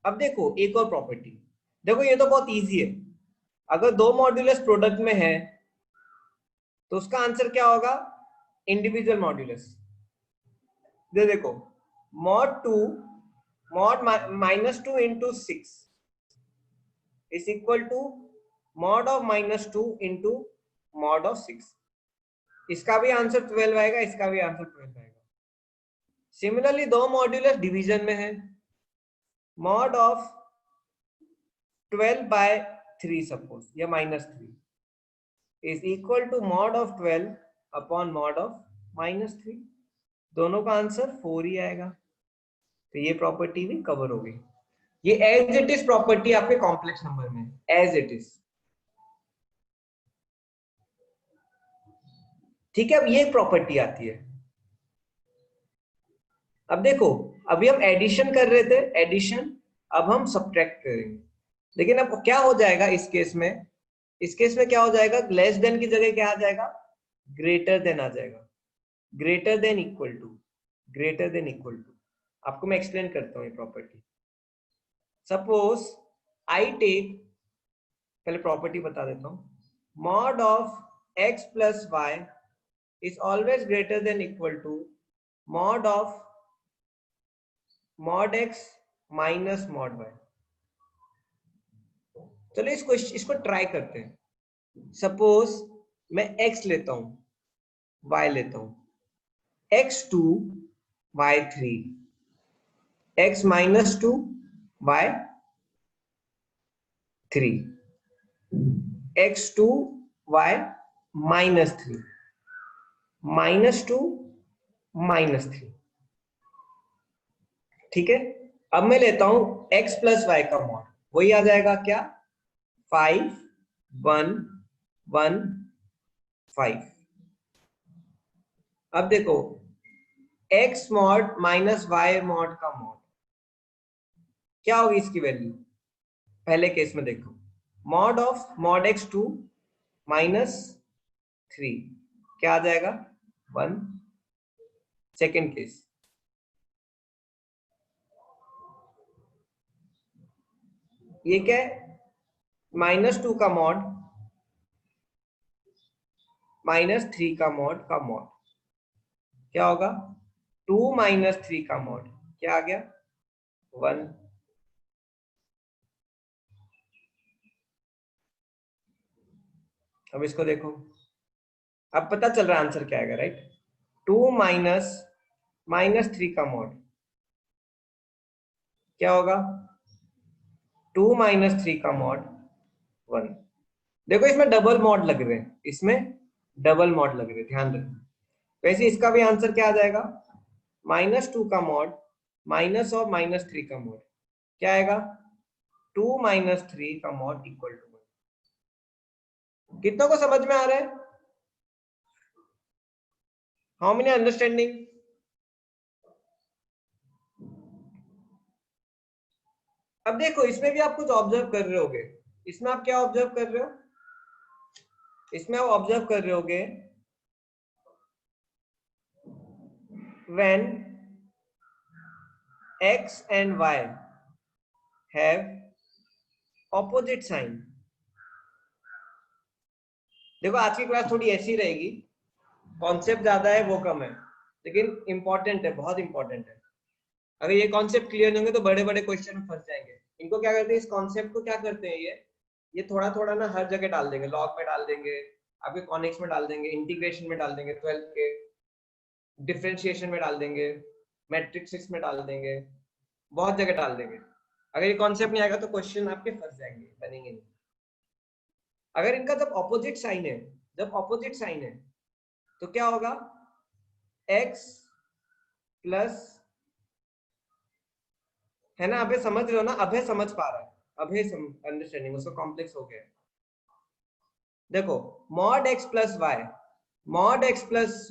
अब देखो एक और प्रॉपर्टी. देखो ये तो बहुत इजी है. अगर दो मॉड्यूलस प्रोडक्ट में है तो उसका आंसर क्या होगा? Individual modulus. देखो, mod minus 2 into 6 is equal to mod of minus 2 into mod of 6. इसका भी आंसर 12 आएगा, इसका भी आंसर 12 आएगा. सिमिलरली दो मॉड्यूलस डिवीजन में है. mod of 12 by 3 सपोज, या minus 3 is equal to mod of 12 upon mod of minus 3. दोनों का आंसर 4 ही आएगा. तो ये प्रॉपर्टी भी कवर हो गई. ये एज इट इज प्रॉपर्टी आपके कॉम्प्लेक्स नंबर में, एज इट इज. ठीक है. अब ये प्रॉपर्टी आती है. अब देखो, अभी हम एडिशन कर रहे थे, एडिशन. अब हम सब्ट्रैक्ट करेंगे. लेकिन अब क्या हो जाएगा इस केस में? इस केस में क्या हो जाएगा? लेस देन की जगह क्या आ जाएगा? ग्रेटर देन आ जाएगा. Greater than equal to, greater than equal to. आपको मैं एक्सप्लेन करता हूँ ये प्रॉपर्टी. सपोज आई टेक, पहले प्रॉपर्टी बता देता हूँ. Mod of x plus y is always greater than equal to mod of mod x minus mod y. चलो इसको ट्राई करते हैं. सपोज मैं x लेता हूं, y लेता हूं. x2 y3, x minus 2 y3, x2 y minus 3, minus 2 minus 3. ठीक है. अब मैं लेता हूं x प्लस वाई का मॉड. वही आ जाएगा क्या? 5 1 1 5. अब देखो x mod minus y mod का मॉड क्या होगी इसकी वैल्यू? पहले केस में देखो, मॉड ऑफ मॉड x2 -3 क्या आ जाएगा 1। सेकेंड केस, ये क्या है -2 का मॉड -3 का मॉड क्या होगा 2 - 3 का मॉड क्या आ गया 1। अब इसको देखो, अब पता चल रहा है आंसर क्या आएगा, राइट। 2 -3 का मॉड क्या होगा 2 - 3 का मॉड 1। देखो इसमें डबल मॉड लग रहे हैं, ध्यान रखना। वैसे इसका भी आंसर क्या आ जाएगा -2 का मॉड माइनस और -3 का मॉड क्या आएगा 2 - 3 का मॉड इक्वल टू 1। कितनों को समझ में आ रहा है? How many understanding? अब देखो इसमें भी आप कुछ ऑब्जर्व कर रहे होगे। इसमें आप क्या ऑब्जर्व कर रहे हो? इसमें आप ऑब्जर्व कर रहे होगे when x and y have opposite sign। देखो आज की क्लास थोड़ी ऐसी रहेगी, कॉन्सेप्ट ज्यादा है वो कम है, लेकिन इंपॉर्टेंट है, बहुत इंपॉर्टेंट है। अगर ये कॉन्सेप्ट क्लियर नहीं होंगे तो बड़े बड़े क्वेश्चन में फंस जाएंगे। इनको क्या करते हैं, इस कॉन्सेप्ट को क्या करते हैं, ये थोड़ा थोड़ा ना हर जगह डाल देंगे, लॉग में डाल देंगे, आपके कॉनिक्स में डाल देंगे, इंटीग्रेशन में डाल देंगे, 12th के डिफरेंशिएशन में डाल देंगे, मैट्रिक्स में डाल देंगे, बहुत जगह डाल देंगे। अगर ये कॉन्सेप्ट नहीं आएगा तो क्वेश्चन आपके फंस जाएंगे, बनेंगे नहीं। अगर इनका जब ऑपोजिट साइन है, तो क्या होगा x प्लस, है ना, अभय समझ रहे हो ना, अभय समझ पा रहा है, अभय अंडरस्टैंडिंग, उसको कॉम्प्लेक्स हो गया। देखो mod x plus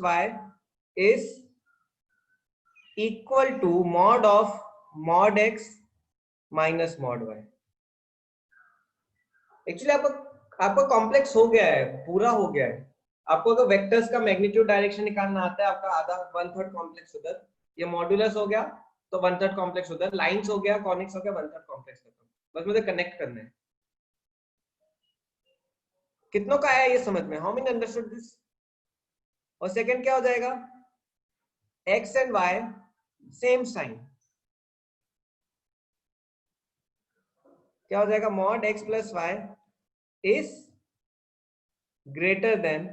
y is equal to mod of mod x minus mod y। Actually आपको कॉम्प्लेक्स हो गया है, पूरा हो गया है। आपको अगर वेक्टर्स का मैग्नीट्यूड डायरेक्शन निकालना आता है, आपका आधा 1/3 कॉम्प्लेक्स उधर, ये मॉड्यूलस हो गया तो 1/3 कॉम्प्लेक्स उधर, लाइंस हो गया, कॉनिक्स हो गया, 1/3 कॉम्प्लेक्स खत्म। बस मुझे कनेक्ट करना है। कितनों का आया ये समझ में? How many understood this? और सेकंड क्या हो जाएगा, x and y same sign, क्या हो जाएगा mod x plus y is greater than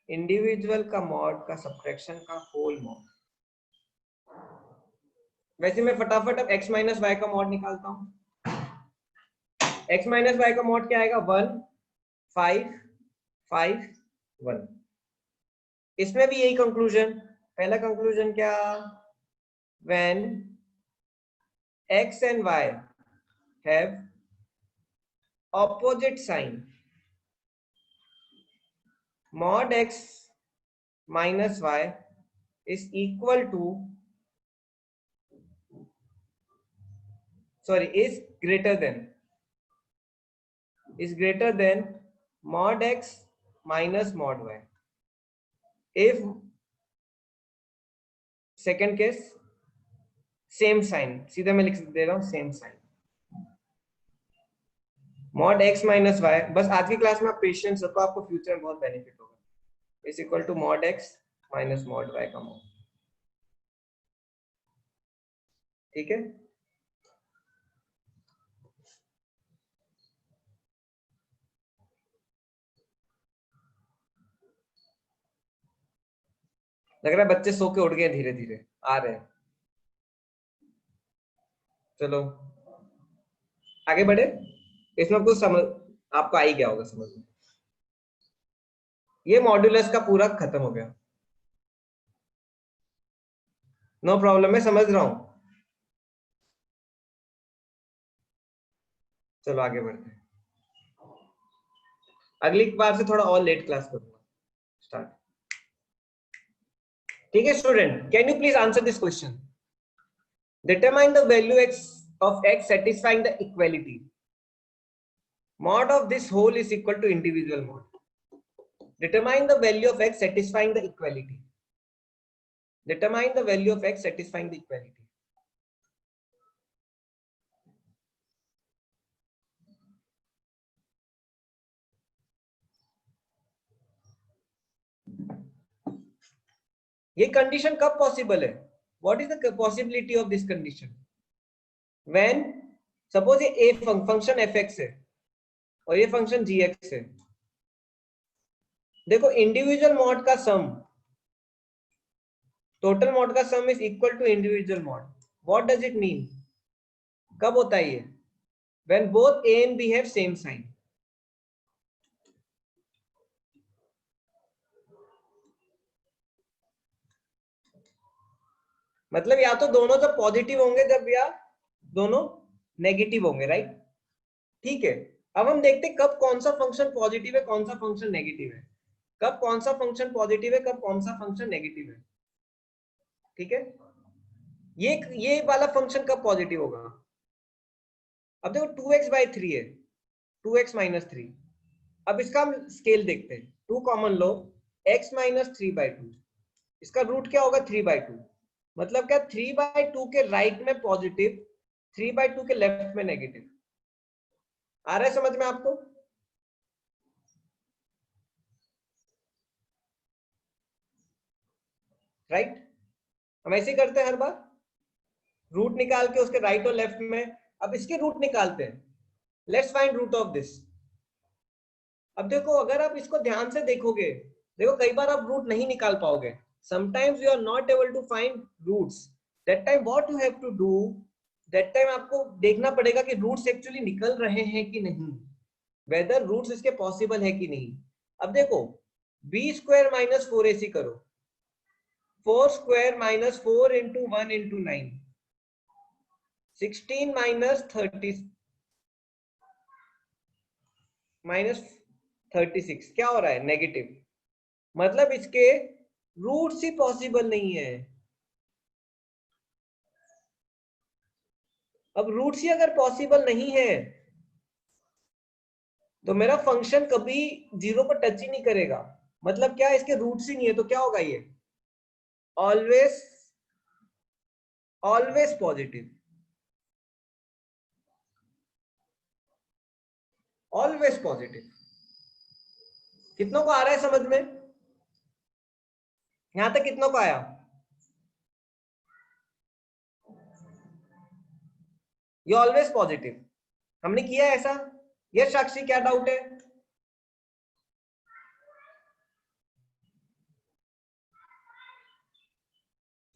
individual का मॉड का सब्ट्रैक्शन का होल मॉड। वैसे मैं फटाफट अब x माइनस वाई का मॉड निकालता हूं। x माइनस वाई का मॉड क्या आएगा 1 5 5 1। इसमें भी यही कंक्लूजन, पहला कंक्लूजन क्या, when x and y have opposite sign, mod x minus y is equal to, sorry, is greater than mod x minus mod y if second case same sign, सीधा मैं लिख दे रहा हूं same sign, mod x minus y. बस आज की class में आप पेशेंस रखो, आपको फ्यूचर में बहुत बेनिफिट होगा, is equal to mod x minus mod y का मॉड। ठीक है, लग रहा है बच्चे सो के उठ गए, धीरे धीरे आ रहे हैं। चलो आगे बढ़े, इसमें कुछ समझ आपको आ ही गया होगा समझ में। ये मॉड्यूलस का पूरा खत्म हो गया, नो प्रॉब्लम, मैं समझ रहा हूं। चलो आगे बढ़ते हैं, अगली बार से थोड़ा और लेट क्लास करूंगा स्टार्ट। ठीक है student, can you please answer this question, determine the value x of x satisfying the equality, mod of this whole is equal to individual mod। Determine the value of x satisfying the equality. Determine the value of x satisfying the equality. ये condition कब possible है? What is the possibility of this condition? When suppose ये a function fx है और ये function gx है. देखो individual mod का सम, टोटल मॉड का sum is equal to individual mod. What does it mean? कब होता है ये? When both a and b have same sign. मतलब या तो दोनों जब पॉजिटिव होंगे जब या दोनों नेगेटिव होंगे, राइट? ठीक है. अब हम देखते हैं कब कौन सा फंक्शन पॉजिटिव है, कौन सा फंक्शन नेगेटिव है. कब कौन सा फंक्शन पॉजिटिव है, कब कौन सा फंक्शन नेगेटिव है. ठीक है. ये वाला फंक्शन कब पॉजिटिव होगा? अब देखो 2x/3 है, 2x-3. अब इसका हम स्केल देखते हैं. 2 कॉमन लो, x-3/2. इसका रूट क्या होगा? 3/2. मतलब क्या 3/2 के राइट में पॉजिटिव, 3/2 के लेफ्ट में नेगेटिव. आ रहा है समझ में आपको? राइट. हम ऐसे ही करते हैं हर बार, रूट निकाल के उसके राइट और लेफ्ट में. अब इसके रूट निकालते हैं. Let's find root of this. अब देखो अगर आप इसको ध्यान से देखोगे, देखो कई बार आप रूट नहीं निकाल पाओगे. Sometimes you are not able to find roots. That time what you have to do, that time आपको देखना पड़ेगा कि रूट्स एक्चुअली निकल रहे हैं कि नहीं, वेदर रूट्स इसके पॉसिबल है कि नहीं. अब देखो b² - 4ac करो. 4² - 4 × 1 × 9, 16 - 30 -36. क्या हो रहा है? नेगेटिव. मतलब इसके रूट्स ही पॉसिबल नहीं है. अब रूट्स ही अगर पॉसिबल नहीं है तो मेरा फंक्शन कभी 0 पर टच ही नहीं करेगा. मतलब क्या, इसके रूट्स ही नहीं है तो क्या होगा? ये always always positive, always positive. कितनों को आ रहा है समझ में? यहां तक कितनों को आया? ये ऑलवेज पॉजिटिव हमने किया है ऐसा. यस साक्षी, क्या डाउट है?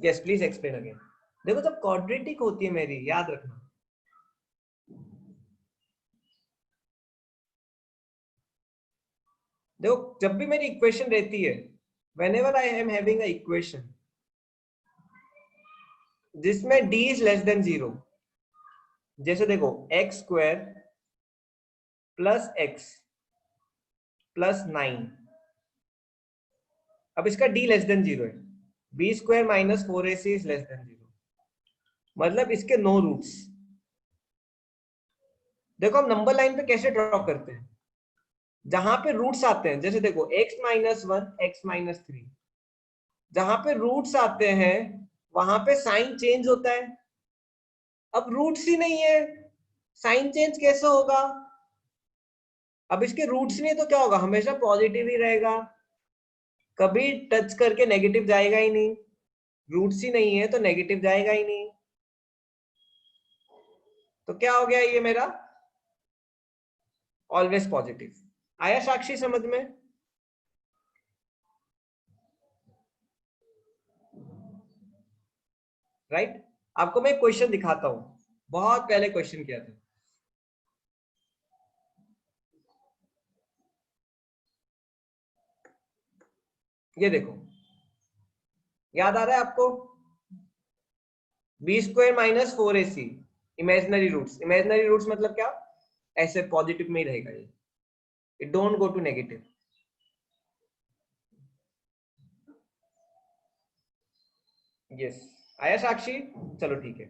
Yes please explain again. देखो जब क्वाड्रेटिक होती है मेरी, याद रखना, देखो जब भी मेरी इक्वेशन रहती है, whenever I am having a equation जिसमें d is less than 0, जैसे देखो x² + x + 9. अब इसका d लेस देन 0 है. b² - 4ac is less than 0. मतलब इसके नो रूट्स. देखो हम नंबर लाइन पे कैसे ड्रॉ करते हैं, जहां पे रूट्स आते हैं, जैसे देखो x-1, x-3, जहां पे रूट्स आते हैं वहां पे साइन चेंज होता है. अब रूट्स ही नहीं है, साइन चेंज कैसे होगा? अब इसके रूट्स नहीं है तो क्या होगा? हमेशा पॉजिटिव ही रहेगा, कभी टच करके नेगेटिव जाएगा ही नहीं. रूट्स ही नहीं है तो नेगेटिव जाएगा ही नहीं. तो क्या हो गया ये मेरा? Always positive. आया साक्षी समझ में? राइट. आपको मैं एक क्वेश्चन दिखाता हूं, बहुत पहले क्वेश्चन किया था. ये देखो, याद आ रहा है आपको? b² - 4ac imaginary roots. Imaginary roots मतलब क्या? ऐसे पॉजिटिव में ही रहेगा ये, it don't go to negative. Yes. आया साक्षी? चलो ठीक है.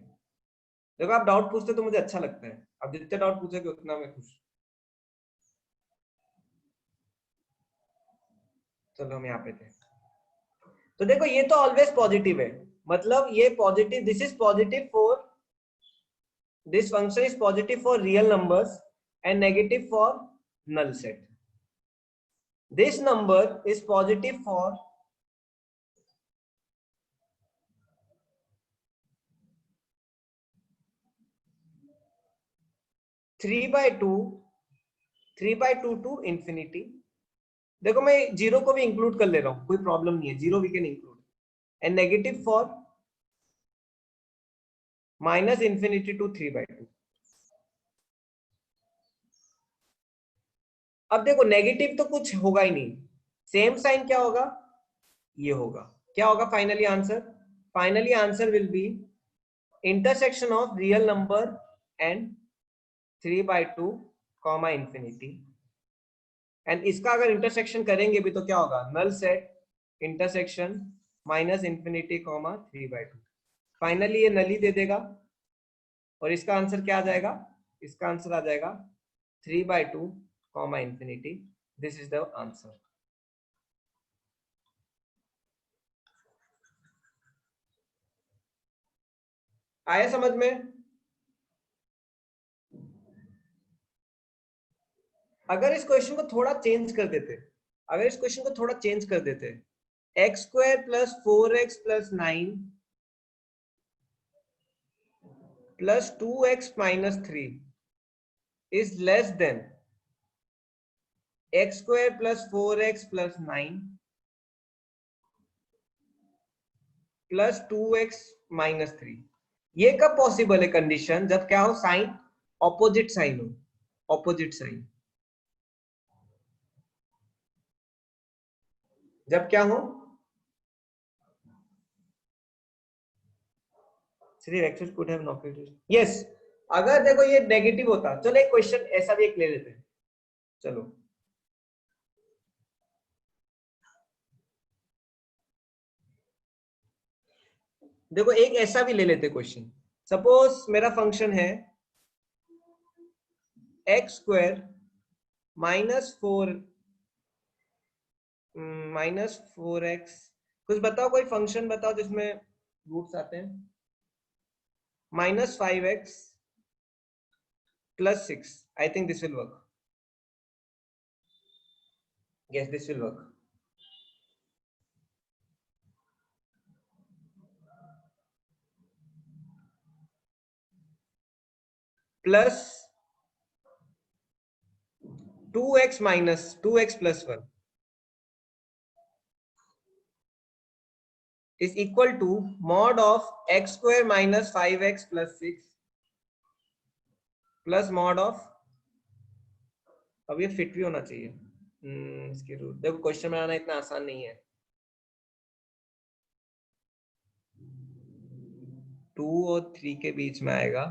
देखो आप डाउट पूछते तो मुझे अच्छा लगता है, अब जितने डाउट पूछोगे उतना मैं खुश. चलो हम यहाँ पे थे। तो देखो ये तो ऑलवेज पॉजिटिव है, मतलब ये positive, this is positive for, this function is positive for real numbers and negative for null set. This number is positive for three by two to infinity. देखो मैं जीरो को भी इंक्लूड कर ले रहा हूं, कोई प्रॉब्लम नहीं है, zero we can include, and negative for minus infinity to 3/2। अब देखो नेगेटिव तो कुछ होगा ही नहीं, सेम साइन क्या होगा, ये होगा, क्या होगा finally answer, finally answer will be intersection of real number and 3/2 comma infinity. And इसका अगर इंटरसेक्शन करेंगे भी तो क्या होगा, null set intersection minus infinity comma 3/2। Finally ये नली दे देगा और इसका आंसर क्या आ जाएगा, इसका आंसर आ जाएगा 3/2 comma infinity. This is the answer. आया समझ में? अगर इस क्वेश्चन को थोड़ा चेंज कर देते, अगर इस क्वेश्चन को थोड़ा चेंज कर देते, x square plus 4x plus 9 plus 2x minus 3 is less than x square plus 4x plus 9 plus 2x minus 3। ये कब पॉसिबल है कंडीशन, जब क्या हो, साइन ऑपोजिट साइन हो, ऑपोजिट साइन, जब क्या हो, सिर्फ access could have not yes. अगर देखो ये नेगेटिव होता, चलो एक क्वेश्चन ऐसा भी एक ले लेते हैं, चलो देखो एक ऐसा भी ले लेते क्वेश्चन, सपोज मेरा फंक्शन है एक्स स्क्वायर -4x, कुछ बताओ, कोई फंक्शन बताओ जिसमें रूट्स आते हैं, -5x plus 6। I think this will work. Yes, this will work. Plus 2x minus 2x plus 1 is equal to mod of x square minus 5x plus 6 plus mod of, अब ये fit भी होना चाहिए, इसकी root देखो, question बनाना इतना आसान नहीं है, 2 और 3 के बीच में आएगा,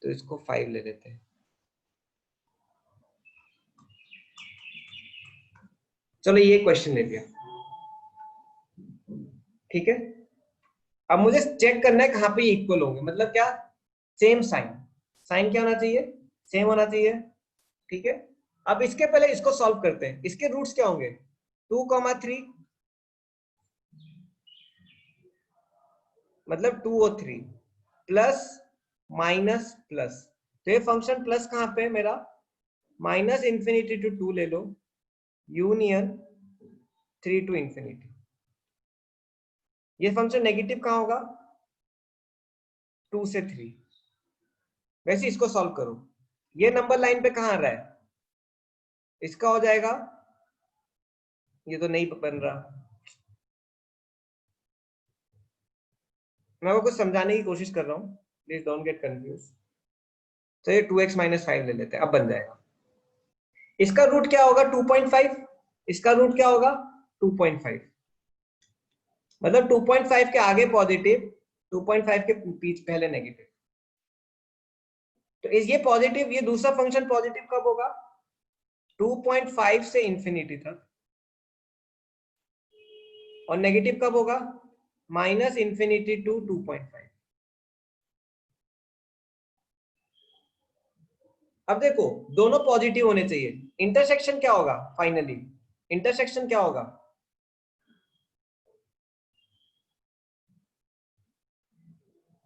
तो इसको 5 ले लेते हैं। चलो ये क्वेश्चन ले लिया, ठीक है। अब मुझे चेक करना है कहाँ पे इक्वल होंगे, मतलब क्या, सेम साइन, साइन क्या होना चाहिए, सेम होना चाहिए, ठीक है। अब इसके पहले इसको सॉल्व करते हैं, इसके रूट्स क्या होंगे, 2,3, मतलब 2 और 3 प्लस माइनस प्लस, तो ये फंक्शन प्लस कहाँ पे है मेरा, माइनस इंफिनिटी टू 2 ले लो, यूनियन 3 टू इंफिनिटी। ये फंक्शन नेगेटिव कहाँ होगा, 2 से 3। वैसे इसको सॉल्व करो, ये नंबर लाइन पे कहाँ आ रहा है, इसका हो जाएगा, ये तो नहीं बन रहा, मैं वो कुछ समझाने की कोशिश कर रहा हूँ, प्लीज डोंट गेट कंफ्यूज। तो ये 2x माइनस 5 ले लेते हैं, अब बन जाएगा। इसका रूट क्या होगा, 2.5, इसका रूट क्या होगा 2.5, मतलब 2.5 के आगे पॉजिटिव, 2.5 के बीच पहले नेगेटिव। तो ये पॉजिटिव, ये दूसरा फंक्शन पॉजिटिव कब होगा, 2.5 से इंफिनिटी तक, और नेगेटिव कब होगा, माइनस इंफिनिटी टू 2.5। अब देखो दोनों पॉजिटिव होने चाहिए, इंटरसेक्शन क्या होगा फाइनली, इंटरसेक्शन क्या होगा,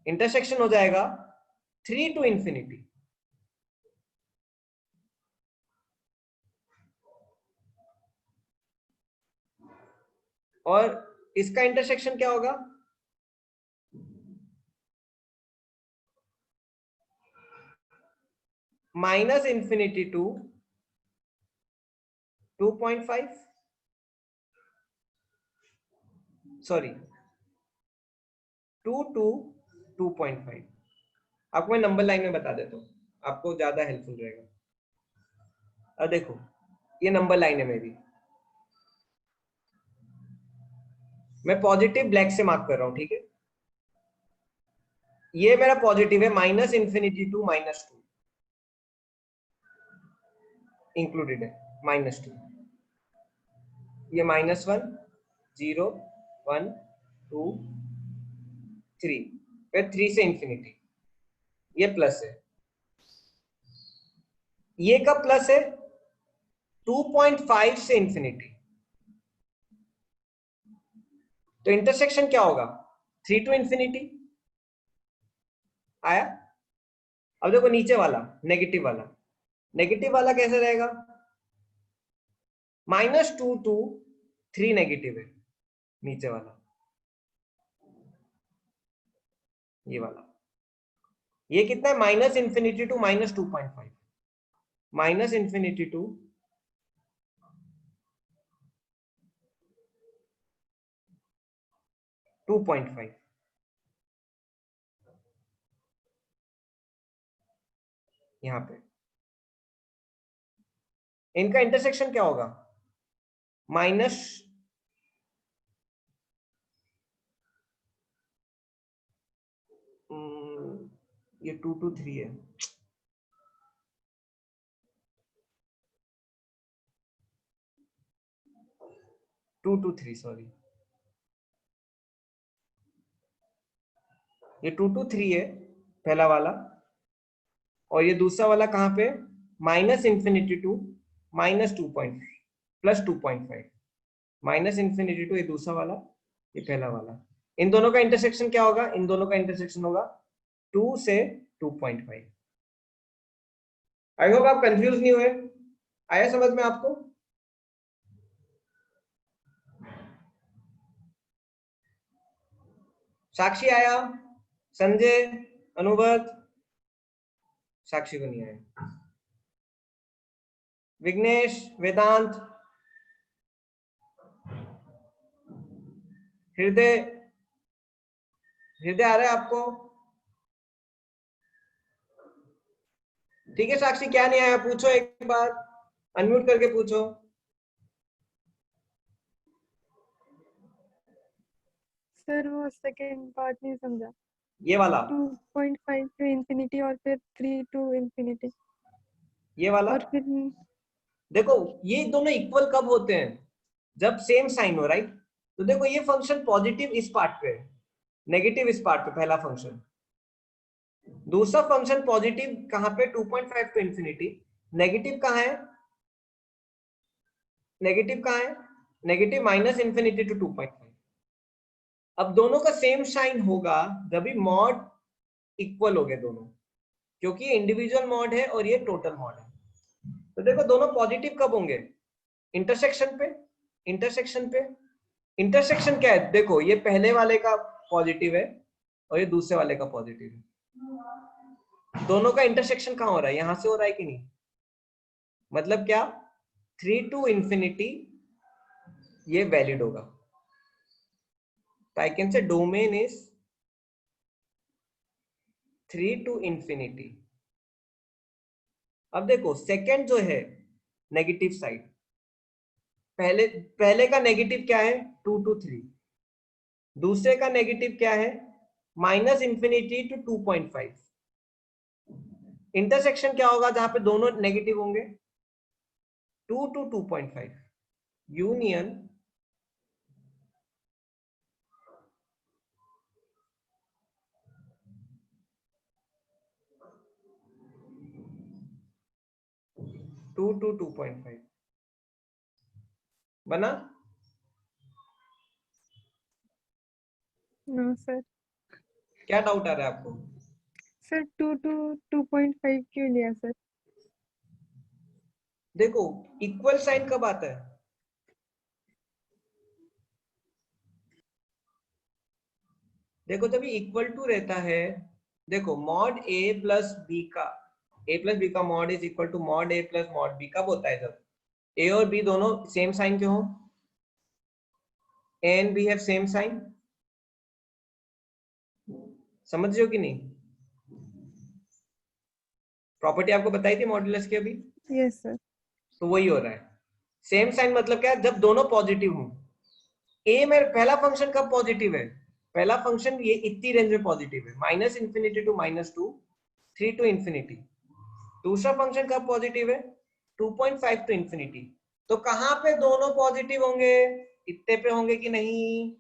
इंटरसेक्शन हो जाएगा 3 to infinity। और इसका इंटरसेक्शन क्या होगा? -infinity to 2.5, sorry 2 to 2.5। आपको मैं नंबर लाइन में बता देता हूँ, आपको ज्यादा हेल्पफुल रहेगा। अब देखो ये नंबर लाइन है मेरी, मैं पॉजिटिव ब्लैक से मार्क कर रहा हूं, ठीक है। ये मेरा पॉजिटिव है, -infinity to -2 इंक्लूडेड है, -2। ये -1 0 1 2 3, फिर 3 से इंफिनिटी, ये प्लस है। ये कब प्लस है? 2.5 से इंफिनिटी। तो इंटरसेक्शन क्या होगा? 3 to infinity आया। अब देखो नीचे वाला नेगेटिव वाला, नेगेटिव वाला कैसे रहेगा? -2 to 3 नेगेटिव है नीचे वाला, ये वाला। ये कितना है? -infinity to -2.5, -infinity to 2.5। यहां पे इनका इंटरसेक्शन क्या होगा? माइनस ये 2 to 3 है, 2 to 3 सॉरी, ये 2 to 3 है पहला वाला, और ये दूसरा वाला कहां पे? -infinity to -2.5 +2.5, -infinity to ये दूसरा वाला, ये पहला वाला। इन दोनों का इंटरसेक्शन क्या होगा? इन दोनों का इंटरसेक्शन होगा 2 से 2.5। आई होप आप कंफ्यूज नहीं हुए, आया समझ में आपको? साक्षी आया, संजय, अनुभव, साक्षी को नहीं आया, विघ्नेश, वेदांत, हृदय, हृदय आ रहा है आपको? ठीक है साक्षी, क्या नहीं आया पूछो एक बार, अनम्यूट करके पूछो। सर वो सेकंड पार्ट नहीं समझा। ये वाला 2.5 टू इंफिनिटी और फिर 3 टू इंफिनिटी, ये वाला और फिर देखो ये दोनों इक्वल कब होते हैं? जब सेम साइन हो, राइट। तो देखो ये फंक्शन पॉजिटिव इस पार्ट पे, नेगेटिव इस पार्ट पे, पहला फंक्शन। दूसरा फंक्शन पॉजिटिव कहां पे? 2.5 टू इंफिनिटी। नेगेटिव कहां है? नेगेटिव कहां है? Negative -infinity to 2.5। अब दोनों का सेम साइन होगा जब भी मॉड इक्वल हो गए दोनों, क्योंकि इंडिविजुअल मॉड है और ये टोटल मॉड है। तो देखो दोनों पॉजिटिव कब होंगे? इंटरसेक्शन पे। इंटरसेक्शन पे इंटरसेक्शन क्या है? देखो ये पहले वाले का पॉजिटिव है और ये दूसरे वाले का पॉजिटिव है। दोनों का इंटरसेक्शन कहां हो रहा है? यहां से हो रहा है कि नहीं? मतलब क्या? 3 to infinity ये वैलिड होगा। तो I can say domain is 3 to infinity। अब देखो सेकंड जो है नेगेटिव साइड, पहले का नेगेटिव क्या है? 2 to 3। दूसरे का नेगेटिव क्या है? -infinity to 2.5। इंटरसेक्शन क्या होगा जहां पे दोनों नेगेटिव होंगे? 2 to 2.5 यूनियन 2 to 2.5 बना? No sir. क्या डाउट आ रहा है आपको? सर 2 to 2.5 क्यों लिया सर? देखो इक्वल साइन कब आता है? देखो जब इक्वल टू रहता है, देखो मॉड ए प्लस बी का mod is equal to mod A plus mod B कब होता है? जब ए और बी दोनों सेम साइन के हो, A and B have same sign. समझ रहे हो कि नहीं? प्रॉपर्टी आपको बताई थी मॉड्यूलस की अभी। Yes sir. तो वही हो रहा है। सेम साइन मतलब क्या है? जब दोनों पॉजिटिव हो। ए में पहला फंक्शन कब पॉजिटिव है? पहला फंक्शन ये इतनी रेंज में पॉजिटिव है, -∞ to -2, 3 to ∞। दूसरा फंक्शन कब पॉजिटिव है? 2.5 to ∞। तो कहां पे दोनों पॉजिटिव होंगे? इतने पे होंगे कि नहीं?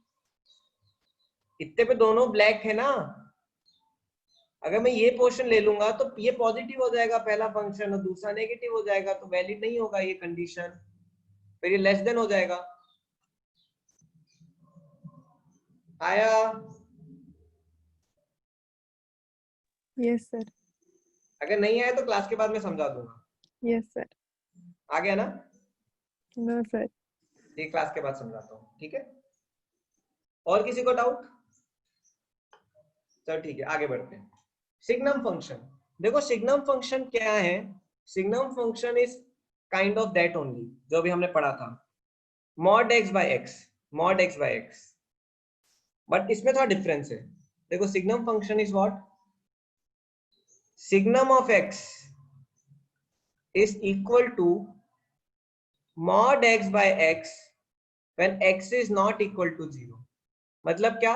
इतने पे दोनों ब्लैक है ना। अगर मैं ये पोर्शन ले लूंगा तो ये पॉजिटिव हो जाएगा पहला फंक्शन, और दूसरा नेगेटिव हो जाएगा, तो वैलिड नहीं होगा ये कंडीशन, फिर ये लेस देन हो जाएगा। आया? Yes sir. अगर नहीं आया तो क्लास के बाद में समझा दूंगा। Yes sir. आ गया ना? No sir. ये क्लास के बाद समझाता हूँ, ठीक है? और किसी को डाउट? चलो ठीक है, आगे बढ़ते हैं। Signum function. देखो सिग्नम फंक्शन क्या है? Signum function is kind of that only जो भी हमने पढ़ा था, mod x by x, but इसमें थोड़ा डिफरेंस है। देखो signum function is what? Signum of x is equal to mod x by x when x is not equal to 0। मतलब क्या?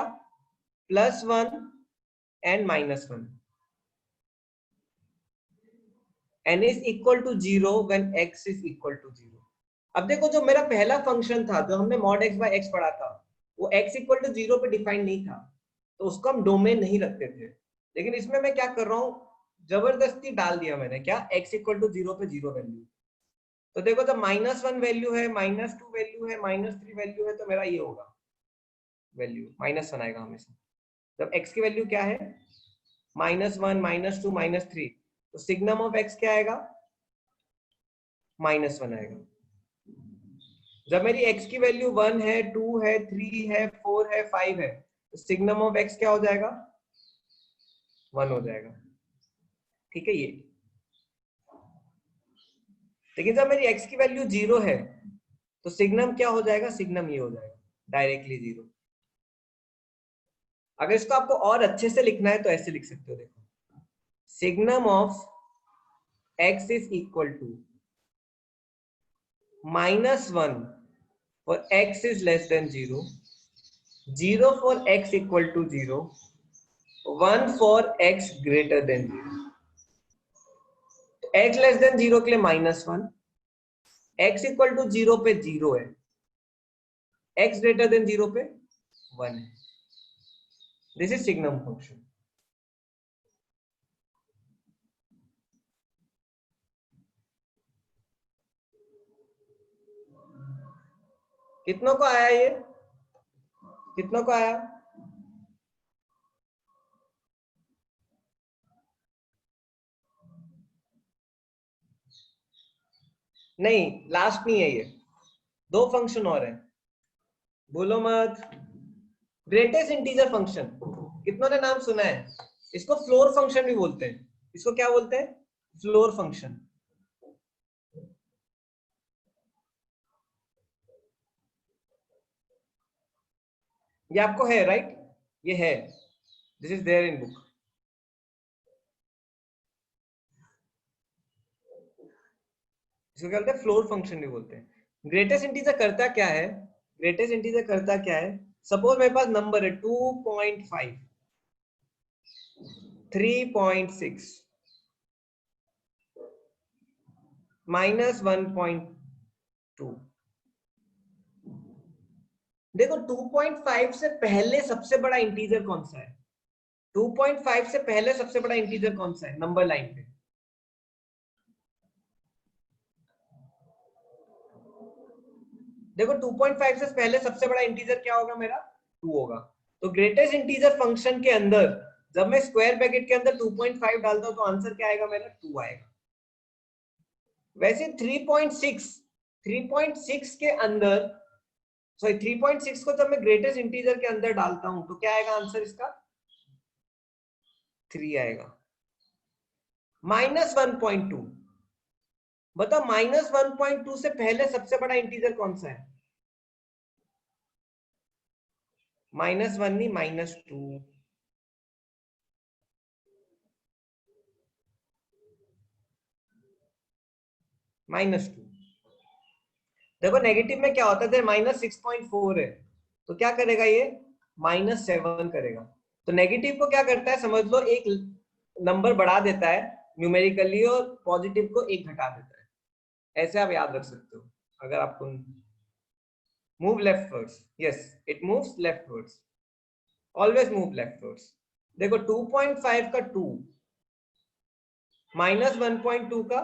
+1 and -1 n is equal to 0 when x is equal to 0। अब देखो जो मेरा पहला function था जो हमने mod x by x पढ़ा था, वो x इक्वल टू 0 पे डिफाइन नहीं था, तो उसको हम डोमेन नहीं रखते थे। लेकिन इसमें मैं क्या कर रहा हूँ, जबरदस्ती डाल दिया मैंने, क्या? x इक्वल टू 0 पे 0 वैल्यू। तो देखो जब -1 वैल्यू है, -2 वैल्यू है, -3 वैल्यू है, तो मेरा ये होगा वैल्यू -1 आएगा हमेशा। जब x की वैल्यू क्या है? -1, -2, -3, तो सिग्नम ऑफ x क्या आएगा? -1 आएगा। जब मेरी x की वैल्यू 1 है, 2 है, 3 है, 4 है, 5 है, तो सिग्नम ऑफ x क्या हो जाएगा? 1 हो जाएगा। ठीक है ये। लेकिन जब मेरी x की वैल्यू 0 है, तो सिग्नम क्या हो जाएगा? सिग्नम ये हो जाएगा डायरेक्टली 0। अगर इसको आपको और अच्छे से लिखना है तो ऐसे लिख सकते हो, देखो signum of x is equal to -1 for x is less than 0, 0 for x equal to 0, 1 for x greater than 0। तो x लेस देन 0 के लिए -1, x इक्वल टू 0 पे 0 है, x ग्रेटर देन 0 पे 1 है। This is signum function. कितनों को आया ये? कितनों को आया? नहीं लास्ट नहीं है ये, 2 फंक्शन और है, बोलो मत। ग्रेटेस्ट इंटीजर फंक्शन, कितनों ने नाम सुना है? इसको फ्लोर फंक्शन भी बोलते हैं। इसको क्या बोलते हैं? Floor function. ये आपको है राइट? ये है, this is there in book. इसको क्या बोलते हैं? फ्लोर फंक्शन भी बोलते हैं। ग्रेटेस्ट इंटीजर करता क्या है? ग्रेटेस्ट इंटीजर करता क्या है? सपोज मेरे पास नंबर है 2.5, 3.6, -1.2। देखो 2.5 से पहले सबसे बड़ा इंटीजर कौन सा है? 2.5 से पहले सबसे बड़ा इंटीजर कौन सा है नंबर लाइन पे? देखो 2.5 से पहले सबसे बड़ा इंटीजर क्या होगा मेरा? 2 होगा। तो ग्रेटेस्ट इंटीजर फंक्शन के अंदर जब मैं स्क्वायर ब्रैकेट के अंदर 2.5 डालता हूं तो आंसर क्या आएगा मेरा 2 आएगा। वैसे 3.6 के अंदर, सॉरी 3.6 को जब मैं ग्रेटेस्ट इंटीजर के अंदर डालता हूं तो क्या आएगा आंसर इसका 3 आएगा। -1.2 बताओ, -1.2 से पहले सबसे बड़ा इंटीजर कौन सा है? -1 नहीं, -2। -2। देखो नेगेटिव में क्या होता है, -6.4 है तो क्या करेगा ये -7 करेगा। तो नेगेटिव को क्या करता है समझ लो, एक नंबर बढ़ा देता है न्यूमेरिकली और पॉजिटिव को एक घटा देता है। ऐसे आप याद रख सकते हो। अगर आपको move leftwards, yes it moves leftwards, always move leftwards. देखो 2.5 का 2, -1.2 का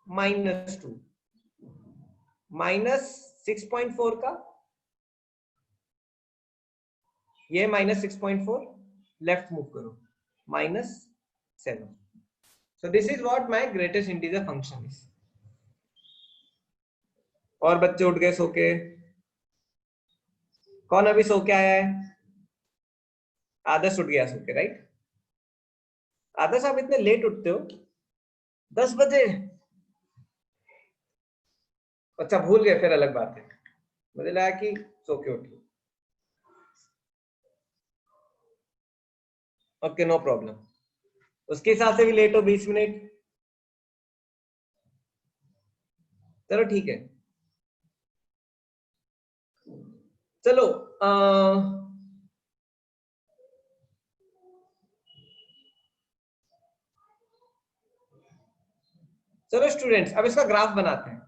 -2, -6.4 का ये -6.4, लेफ्ट मूव करो -7। So this is what my greatest integer function is. और बच्चे उठ गए सो के? कौन अभी सो के आया है? आदर्श उठ गया सो के, राइट? आदर्श आप इतने लेट उठते हो 10 बजे? अच्छा भूल गए, फिर अलग बात है। मुझे लगा कि सो के उठे। ओके नो प्रॉब्लम, उसके हिसाब से भी लेट हो 20 मिनट, चलो ठीक है। चलो चलो स्टूडेंट्स, अब इसका ग्राफ बनाते हैं।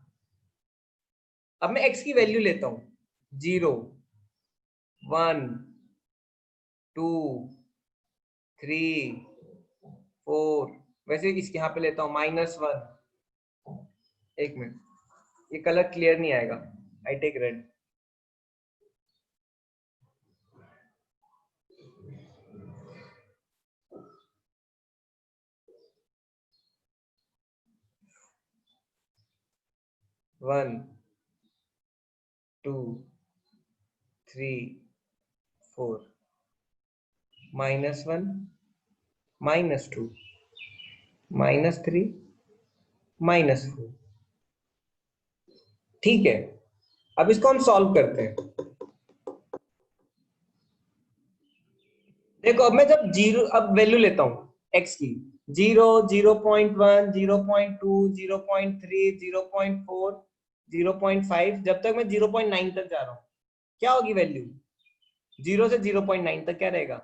अब मैं x की वैल्यू लेता हूं 0, 1, 2, 3, 4, वैसे इसके यहाँ पे लेता हूं -1। एक मिनट, ये कलर क्लियर नहीं आएगा, आई टेक रेड। वन, 2, 3, 4, -1, -2, -3, -4। ठीक है, अब इसको हम सॉल्व करते हैं। देखो अब मैं जब जीरो, अब वैल्यू लेता हूं x की 0, 0.1, 0.2, 0.3, 0.4, 0.5, जब तक मैं 0.9 तक जा रहा हूं क्या होगी वैल्यू? 0 से 0.9 तक क्या रहेगा?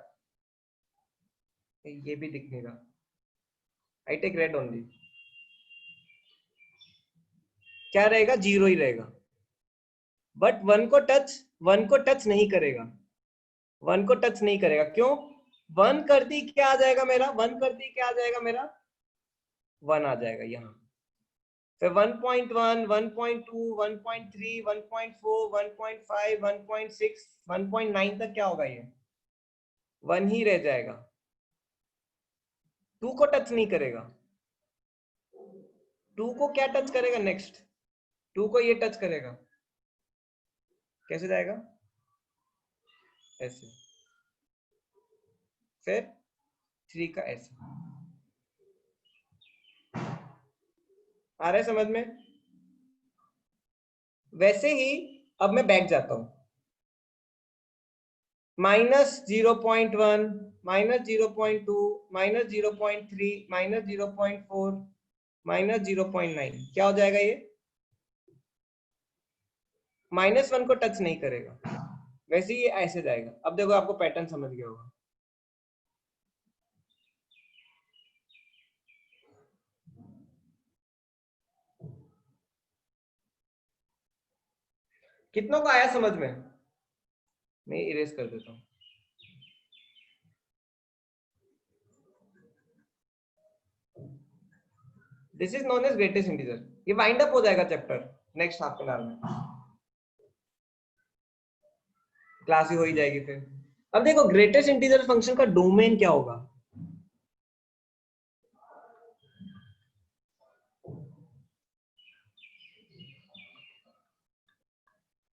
ये भी दिख नहीं रहा, आई टेक रेड ओनली। क्या रहेगा? 0 ही रहेगा, बट 1 को टच नहीं करेगा। 1 को टच नहीं करेगा, क्यों? 1 कर दी क्या आ जाएगा मेरा? 1 कर दी क्या आ जाएगा मेरा? 1 आ जाएगा यहाँ। फिर 1.1, 1.2, 1.3, 1.4, 1.5, 1.6, 1.9 तक क्या होगा? ये 1 ही रह जाएगा, 2 को टच नहीं करेगा। 2 को क्या टच करेगा नेक्स्ट? 2 को ये टच करेगा, कैसे जाएगा? ऐसे। फिर 3 का ऐसे। आ रहा है समझ में? वैसे ही अब मैं बैक जाता हूं, -0.1, -0.2, -0.3, -0.4, -0.9, क्या हो जाएगा ये? -1 को टच नहीं करेगा, वैसे ही ये ऐसे जाएगा। अब देखो आपको पैटर्न समझ गया होगा। कितनों को आया समझ में? मैं इरेज कर देता हूं। This is known as greatest integer. ये वाइंड अप हो जाएगा chapter next half an hour में, क्लास ही हो ही जाएगी फिर। अब देखो ग्रेटेस्ट इंटीजर फंक्शन का डोमेन क्या होगा?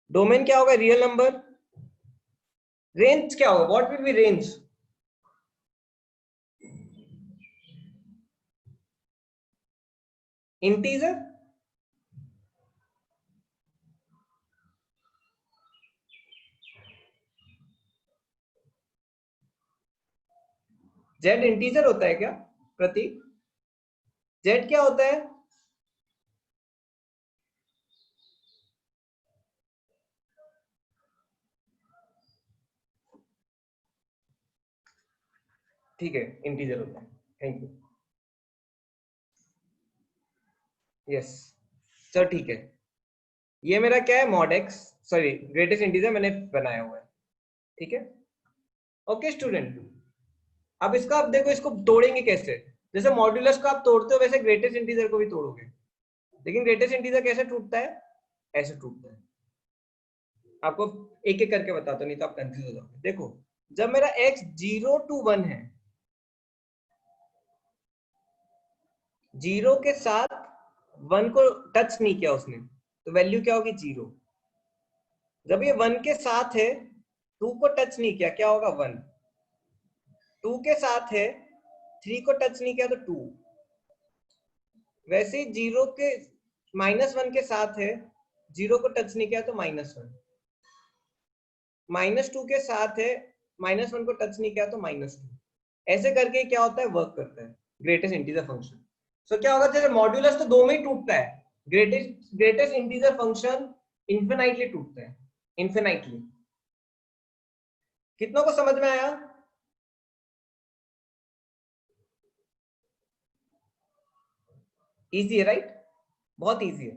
डोमेन क्या होगा? Real number. रेंज क्या होगा? What will be range? Integer. Z integer होता है क्या प्रतीक? जेड क्या होता है? ठीक है, इंटीजर होता है। Thank you. यस, चलो ठीक है। ये मेरा क्या है? Mod x, sorry greatest integer मैंने बनाया हुआ है। ठीक है, ओके स्टूडेंट। अब इसका, अब देखो इसको तोड़ेंगे कैसे? जैसे मॉड्यूलस को आप तोड़ते हो वैसे ग्रेटेस्ट इंटीजर को भी तोड़ोगे। लेकिन ग्रेटेस्ट इंटीजर कैसे टूटता है? ऐसे टूटता है। आपको एक एक करके बताता हूं, नहीं तो आप कंफ्यूज हो जाओगे। देखो, जब मेरा x 0 to 1 है, 0 के साथ 1 को टच नहीं किया उसने, तो वैल्यू क्या होगी? 0। जब ये 1 के साथ है, 2 को टच नहीं किया, क्या होगा? 1। 2 के साथ है, 3 को टच नहीं किया तो 2। वैसे ही 0 के -1 के साथ है, 0 को टच नहीं किया तो -1। -2 के साथ है, -1 को टच नहीं किया तो -2। ऐसे करके क्या होता है? वर्क करता है ग्रेटेस्ट इंटीजर फंक्शन। सो क्या होगा? जैसे मॉड्यूलस तो दो में ही टूटता है, ग्रेटेस्ट इंटीजर फंक्शन इन्फिनाइटली टूटता है। इन्फिनाइटली। कितनों को समझ में आया? इजी है राइट? बहुत इजी है।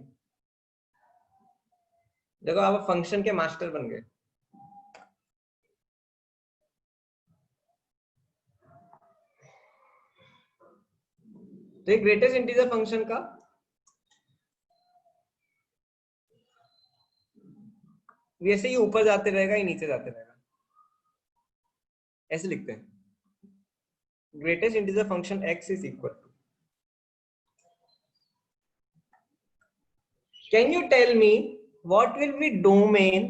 देखो आप फंक्शन के मास्टर बन गए। तो ये ग्रेटेस्ट इंटीजर फंक्शन का वैसे ही ऊपर जाते रहेगा, ही नीचे जाते रहेगा। ऐसे लिखते हैं, greatest integer function x is equal to, can you tell me what will be domain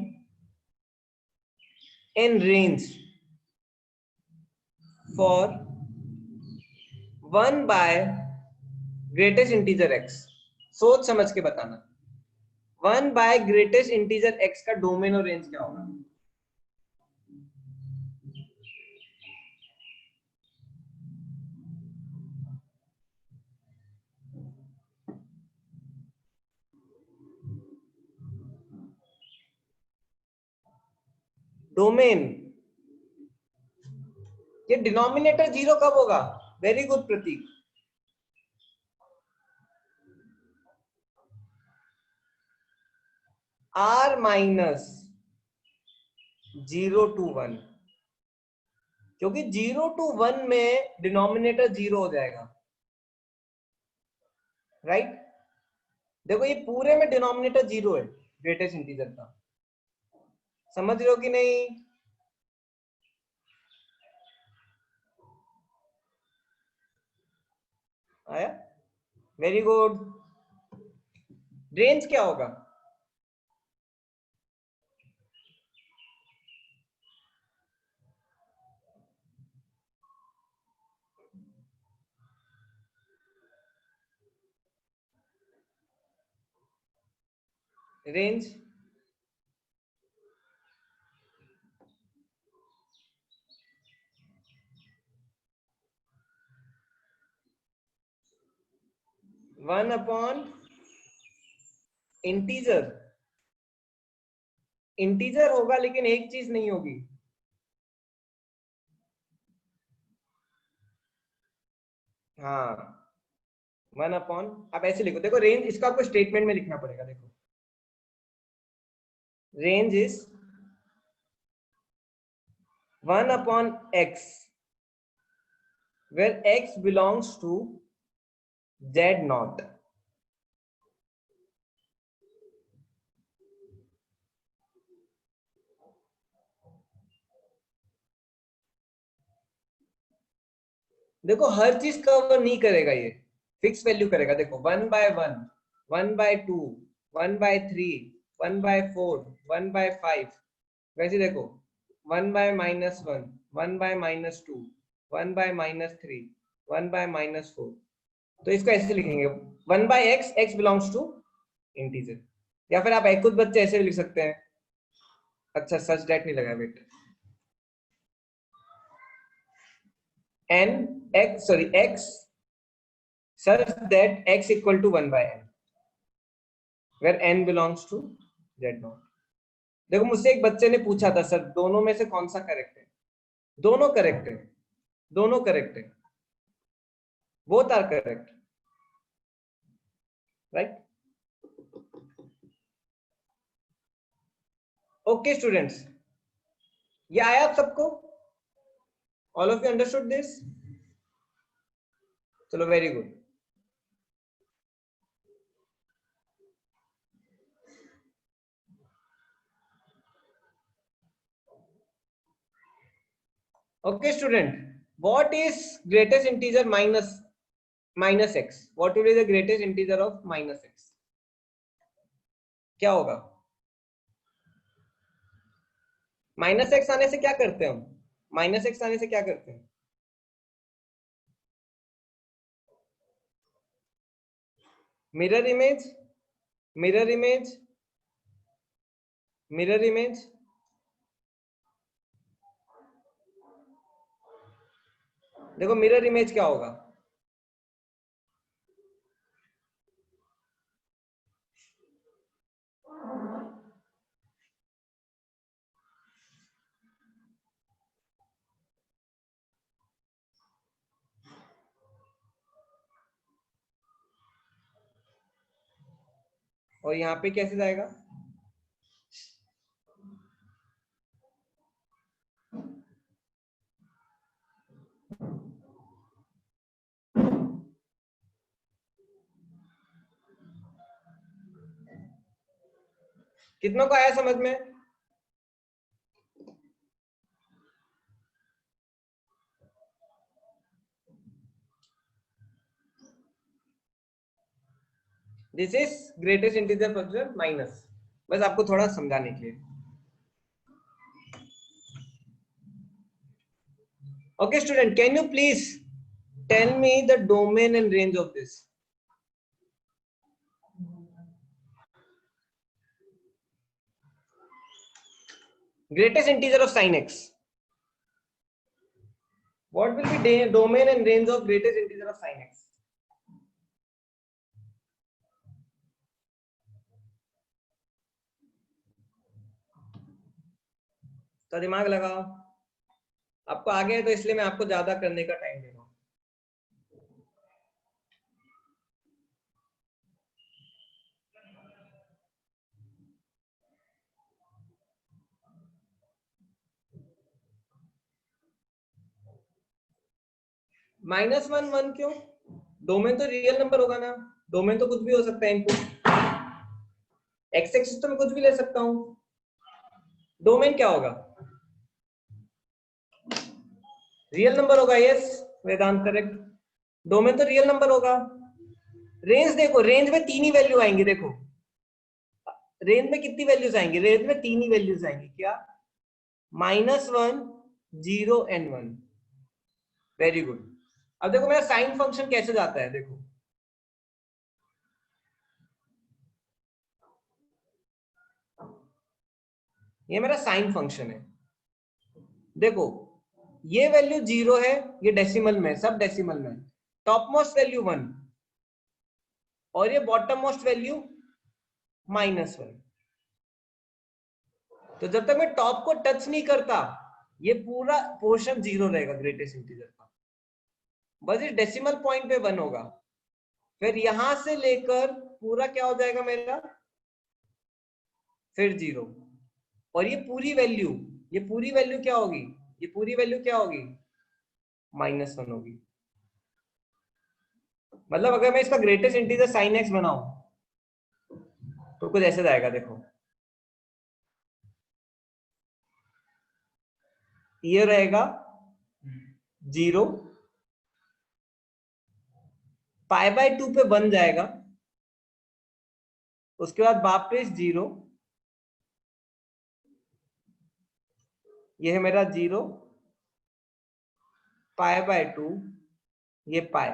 and range for 1 by greatest integer x? सोच समझ के बताना। 1 by greatest integer x का डोमेन और रेंज क्या होगा? डोमेन, ये डिनोमिनेटर 0 कब होगा? Very good Prateek. r minus 0 to 1, क्योंकि 0 to 1 में डिनोमिनेटर 0 हो जाएगा, राइट? देखो ये पूरे में डिनोमिनेटर 0 है ग्रेटेस्ट इंटीजर का। समझ रहे हो कि नहीं? आया? Very good. रेंज क्या होगा? Range one upon integer. Integer होगा लेकिन एक चीज नहीं होगी। हाँ, 1 अपॉन, अब ऐसे लिखो, देखो रेंज इसका आपको स्टेटमेंट में लिखना पड़ेगा। देखो range is 1 upon x where x belongs to z naught। देखो हर चीज कवर नहीं करेगा, ये फिक्स वैल्यू करेगा। देखो 1/1, 1/2, 1/3, 1/4, 1/5। वैसे देखो 1/-1, 1/-2, 1/-3, 1/-4। तो इसको ऐसे लिखेंगे 1/x, x belongs to integer. या फिर आप एक कुछ बच्चे ऐसे भी लिख सकते हैं। अच्छा सच डेट नहीं लगा बेटा। n x sorry x such that x equal to 1/n where n belongs to z0। देखो मुझसे एक बच्चे ने पूछा था सर दोनों में से कौन सा करेक्ट है। दोनों करेक्ट है, दोनों करेक्ट है, both are correct, right. Okay students, ये आया आप सबको? All of you understood this? चलो very good. Okay student, what is greatest integer minus x? What will be the greatest integer of minus x? क्या होगा? Minus x आने से क्या करते हैं हम? माइनस एक्स आने से क्या करते हैं? Mirror image, mirror image, mirror image. देखो मिरर इमेज क्या होगा? और यहाँ पे कैसे जाएगा? कितनों को आया समझ में? This is greatest integer function minus, बस आपको थोड़ा समझाने के लिए। Okay student, can you please tell me the domain and range of this? Greatest integer of sin x. What will be domain and range of greatest integer of sin x? तो दिमाग लगाओ, आपको आगे है तो इसलिए मैं आपको ज्यादा करने का टाइम दे रहा हूं। -1 क्यों? डोमेन तो रियल नंबर होगा ना, डोमेन तो कुछ भी हो सकता है इनपुट। एक्स एक्सिस तो मैं कुछ भी ले सकता हूं। डोमेन क्या होगा? रियल नंबर होगा। यस वेदांत करेक्ट, डोमेन तो रियल नंबर होगा। रेंज देखो, रेंज में 3 ही वैल्यू आएंगी। देखो रेंज में कितनी वैल्यूज आएंगी? रेंज में 3 ही वैल्यूज आएंगी। क्या? -1, 0 एंड 1। Very good. अब देखो मेरा साइन फंक्शन कैसे जाता है। देखो ये मेरा साइन फंक्शन है। देखो ये वैल्यू 0 है, ये डेसिमल में, सब डेसिमल में। टॉप मोस्ट वैल्यू 1 और ये बॉटम मोस्ट वैल्यू -1। तो जब तक मैं टॉप को टच नहीं करता ये पूरा पोर्शन 0 रहेगा ग्रेटेस्ट इंटीजर का। बस इस डेसिमल पॉइंट पे 1 होगा, फिर यहां से लेकर पूरा क्या हो जाएगा मेरा, फिर 0। और ये पूरी वैल्यू क्या होगी? ये पूरी वैल्यू क्या होगी? -1 होगी। मतलब अगर मैं इसका ग्रेटेस्ट इंटीजर साइन एक्स बनाऊं तो कुछ ऐसे जाएगा। देखो ये रहेगा 0, पाई बाय 2 पे 1 जाएगा, उसके बाद वापस 0, ये है मेरा 0, पाई बाय 2, ये पाई,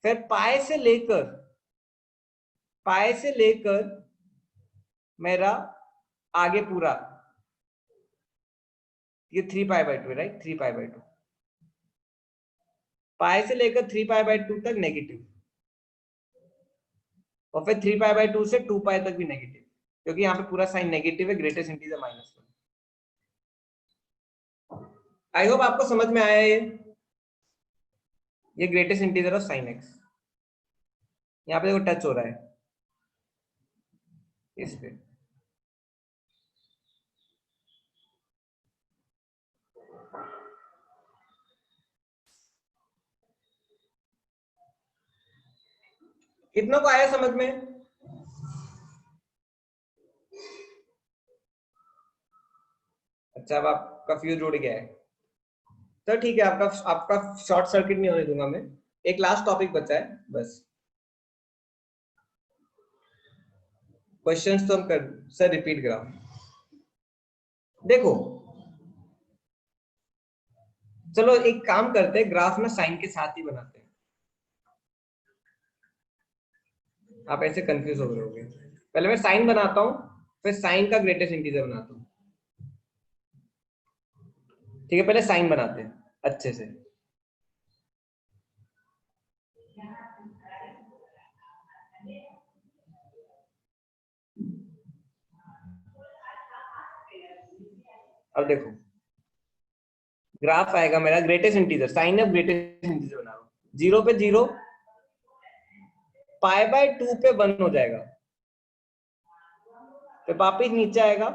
फिर पाई से लेकर मेरा आगे पूरा ये 3 pi by 2 right, 3 pi by 2, पाई से लेकर 3 पाई बाय 2 तक नेगेटिव, और फिर 3 पाई बाय 2 से 2 पाई तक भी नेगेटिव, क्योंकि यहाँ पे पूरा साइन नेगेटिव है, ग्रेटेस्ट इंटीजर -1। आई होप आपको समझ में आया ये greatest integer of sine x. यहाँ पे देखो टच हो रहा है इस पे, कितनों को आया समझ में? अच्छा, अब आपका फ्यूज उड़ गया है, तो ठीक है, आपका शॉर्ट सर्किट नहीं होने दूंगा मैं। एक लास्ट टॉपिक बचा है बस, क्वेश्चंस तो हम कर सर रिपीट ग्राफ। देखो चलो एक काम करते हैं, ग्राफ ना साइन के साथ ही बनाते हैं, आप ऐसे कंफ्यूज हो रहे होगे। पहले मैं साइन बनाता हूं, फिर साइन का ग्रेटेस्ट इंटीजर बनाता हूं, ठीक है? पहले साइन बनाते हैं अच्छे से। अब देखो ग्राफ आएगा मेरा greatest integer, sign of greatest integer बना रहा हूं, 0 पे 0, पाई बाय 2 पे 1 हो जाएगा, फिर वापिस नीचे आएगा,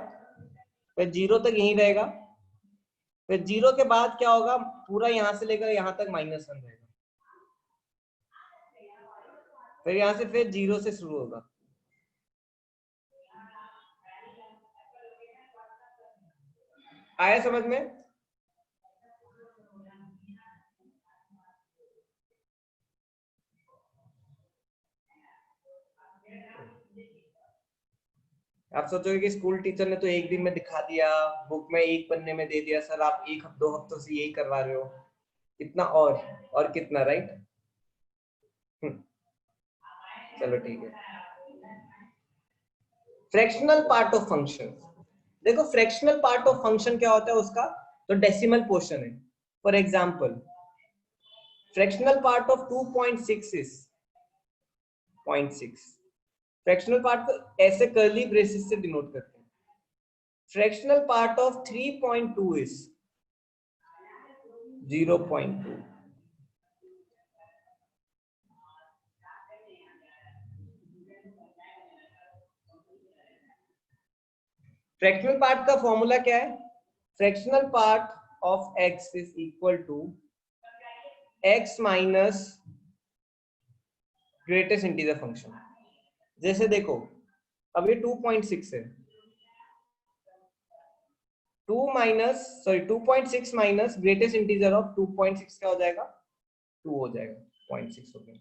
फिर 0 तक यहीं रहेगा, फिर 0 के बाद क्या होगा, पूरा यहां से लेकर यहां तक -1 रहेगा, फिर यहां से फिर 0 से शुरू होगा। आया समझ में? आप सोचोगे कि स्कूल टीचर ने तो एक दिन में दिखा दिया, बुक में एक पन्ने में दे दिया, सर आप 1-2 हफ्तों से यही करवा रहे हो, कितना और कितना, राइट? चलो ठीक है। फ्रैक्शनल पार्ट ऑफ फंक्शन, देखो फ्रैक्शनल पार्ट ऑफ फंक्शन क्या होता है उसका, तो डेसिमल पोर्शन है। For example fractional part of 2.6 is 0.6, fractional part को ऐसे कर्ली ब्रेसेस से डिनोट करते हैं। Fractional part of 3.2 is 0.2, fractional part का फॉर्मूला क्या है, fractional part of x is equal to x minus greatest integer function. जैसे देखो अब ये 2.6 है, 2.6 माइनस ग्रेटेस्ट इंटीजर ऑफ 2.6 क्या हो जाएगा, 2 हो जाएगा, 0.6 हो गया।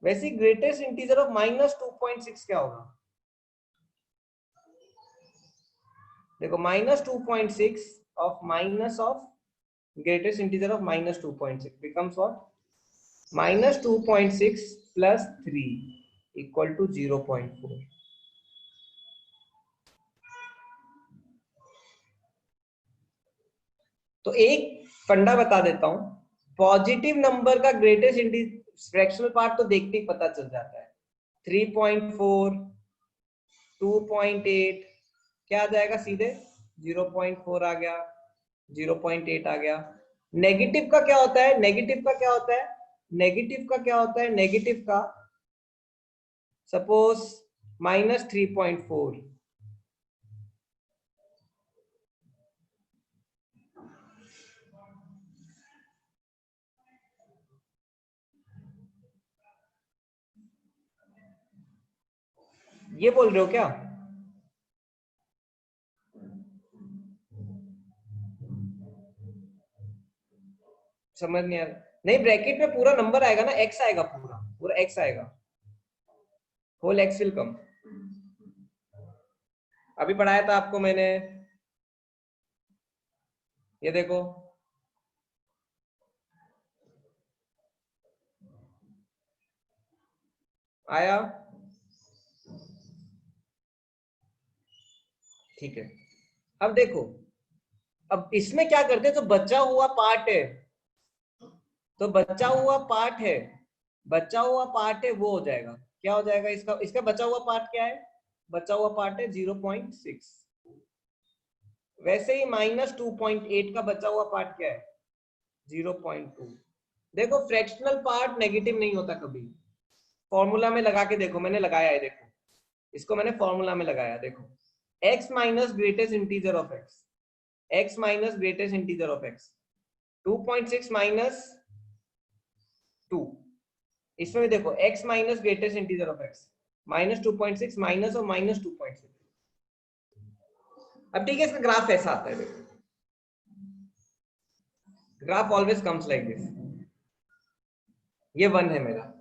वैसे ग्रेटेस्ट इंटीजर ऑफ -2.6 क्या होगा, देखो -2.6 of minus of greatest integer of -2.6 becomes what, -2.6 plus 3 equal to 0.4। तो एक फंडा बता देता हूं, पॉजिटिव नंबर का ग्रेटेस्ट इंटीजर फ्रैक्शनल पार्ट तो देखते ही पता चल जाता है, 3.4, 2.8 क्या आ जाएगा, सीधे 0.4 आ गया, 0.8 आ गया। नेगेटिव का क्या होता है, नेगेटिव का क्या होता है, नेगेटिव का क्या होता है, नेगेटिव का सपोज -3.4, ये बोल रहे हो क्या? समझ नहीं आ रहा, नहीं, ब्रैकेट में पूरा नंबर आएगा ना, x आएगा, पूरा पूरा x आएगा, होल x विल कम। अभी पढ़ाया था आपको मैंने, ये देखो, आया, ठीक है। अब देखो, अब इसमें क्या करते हैं, तो बचा हुआ पार्ट है, तो बचा हुआ पार्ट है, बचा हुआ पार्ट है वो हो जाएगा, क्या हो जाएगा इसका, इसका बचा हुआ पार्ट क्या है, बचा हुआ पार्ट है 0.6। वैसे ही -2.8 का बचा हुआ पार्ट क्या है, 0.2। देखो फ्रैक्शनल पार्ट नेगेटिव नहीं होता कभी, फॉर्मूला में लगा के देखो, मैंने लगाया है, देखो इसको मैंने फॉर्मूला में लगाया, देखो x minus greatest integer of x, x minus greatest integer of x, 2.6 minus 2, इसमें भी देखो x minus greatest integer of x, -2.6 minus और -2.6। अब ठीक है, इसका ग्राफ ऐसा आता है, देखो graph always comes like this, ये 1 है मेरा,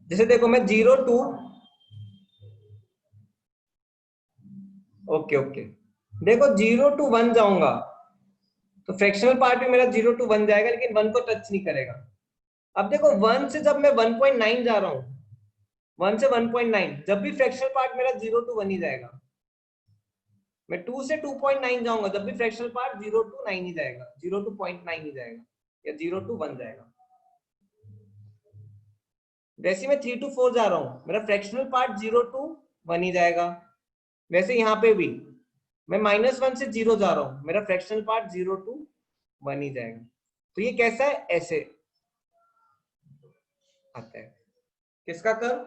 जैसे देखो मैं 0 2, ओके ओके, देखो 0 to 1 जाऊंगा तो फ्रैक्शनल पार्ट भी मेरा 0 to 1 जाएगा, लेकिन 1 को टच नहीं करेगा। अब देखो 1 से जब मैं 1.9 जा रहा हूं, 1 से 1.9, जब भी फ्रैक्शनल पार्ट मेरा 0 to 1 ही जाएगा। मैं 2 से 2.9 जाऊंगा, जब भी फ्रैक्शनल पार्ट 0 to 9 ही जाएगा, 0 to 0.9 ही जाएगा, या 0 to 1 जाएगा। वैसे मैं 3 to 4 जा रहा हूं, मेरा फ्रैक्शनल पार्ट 0 to 1 ही जाएगा। वैसे यहाँ पे भी मैं -1 से 0 जा रहा हूं, मेरा फ्रैक्शनल पार्ट 0 to 1 ही जाएगा। तो ये कैसा है, ऐसे आता है, किसका कर्व,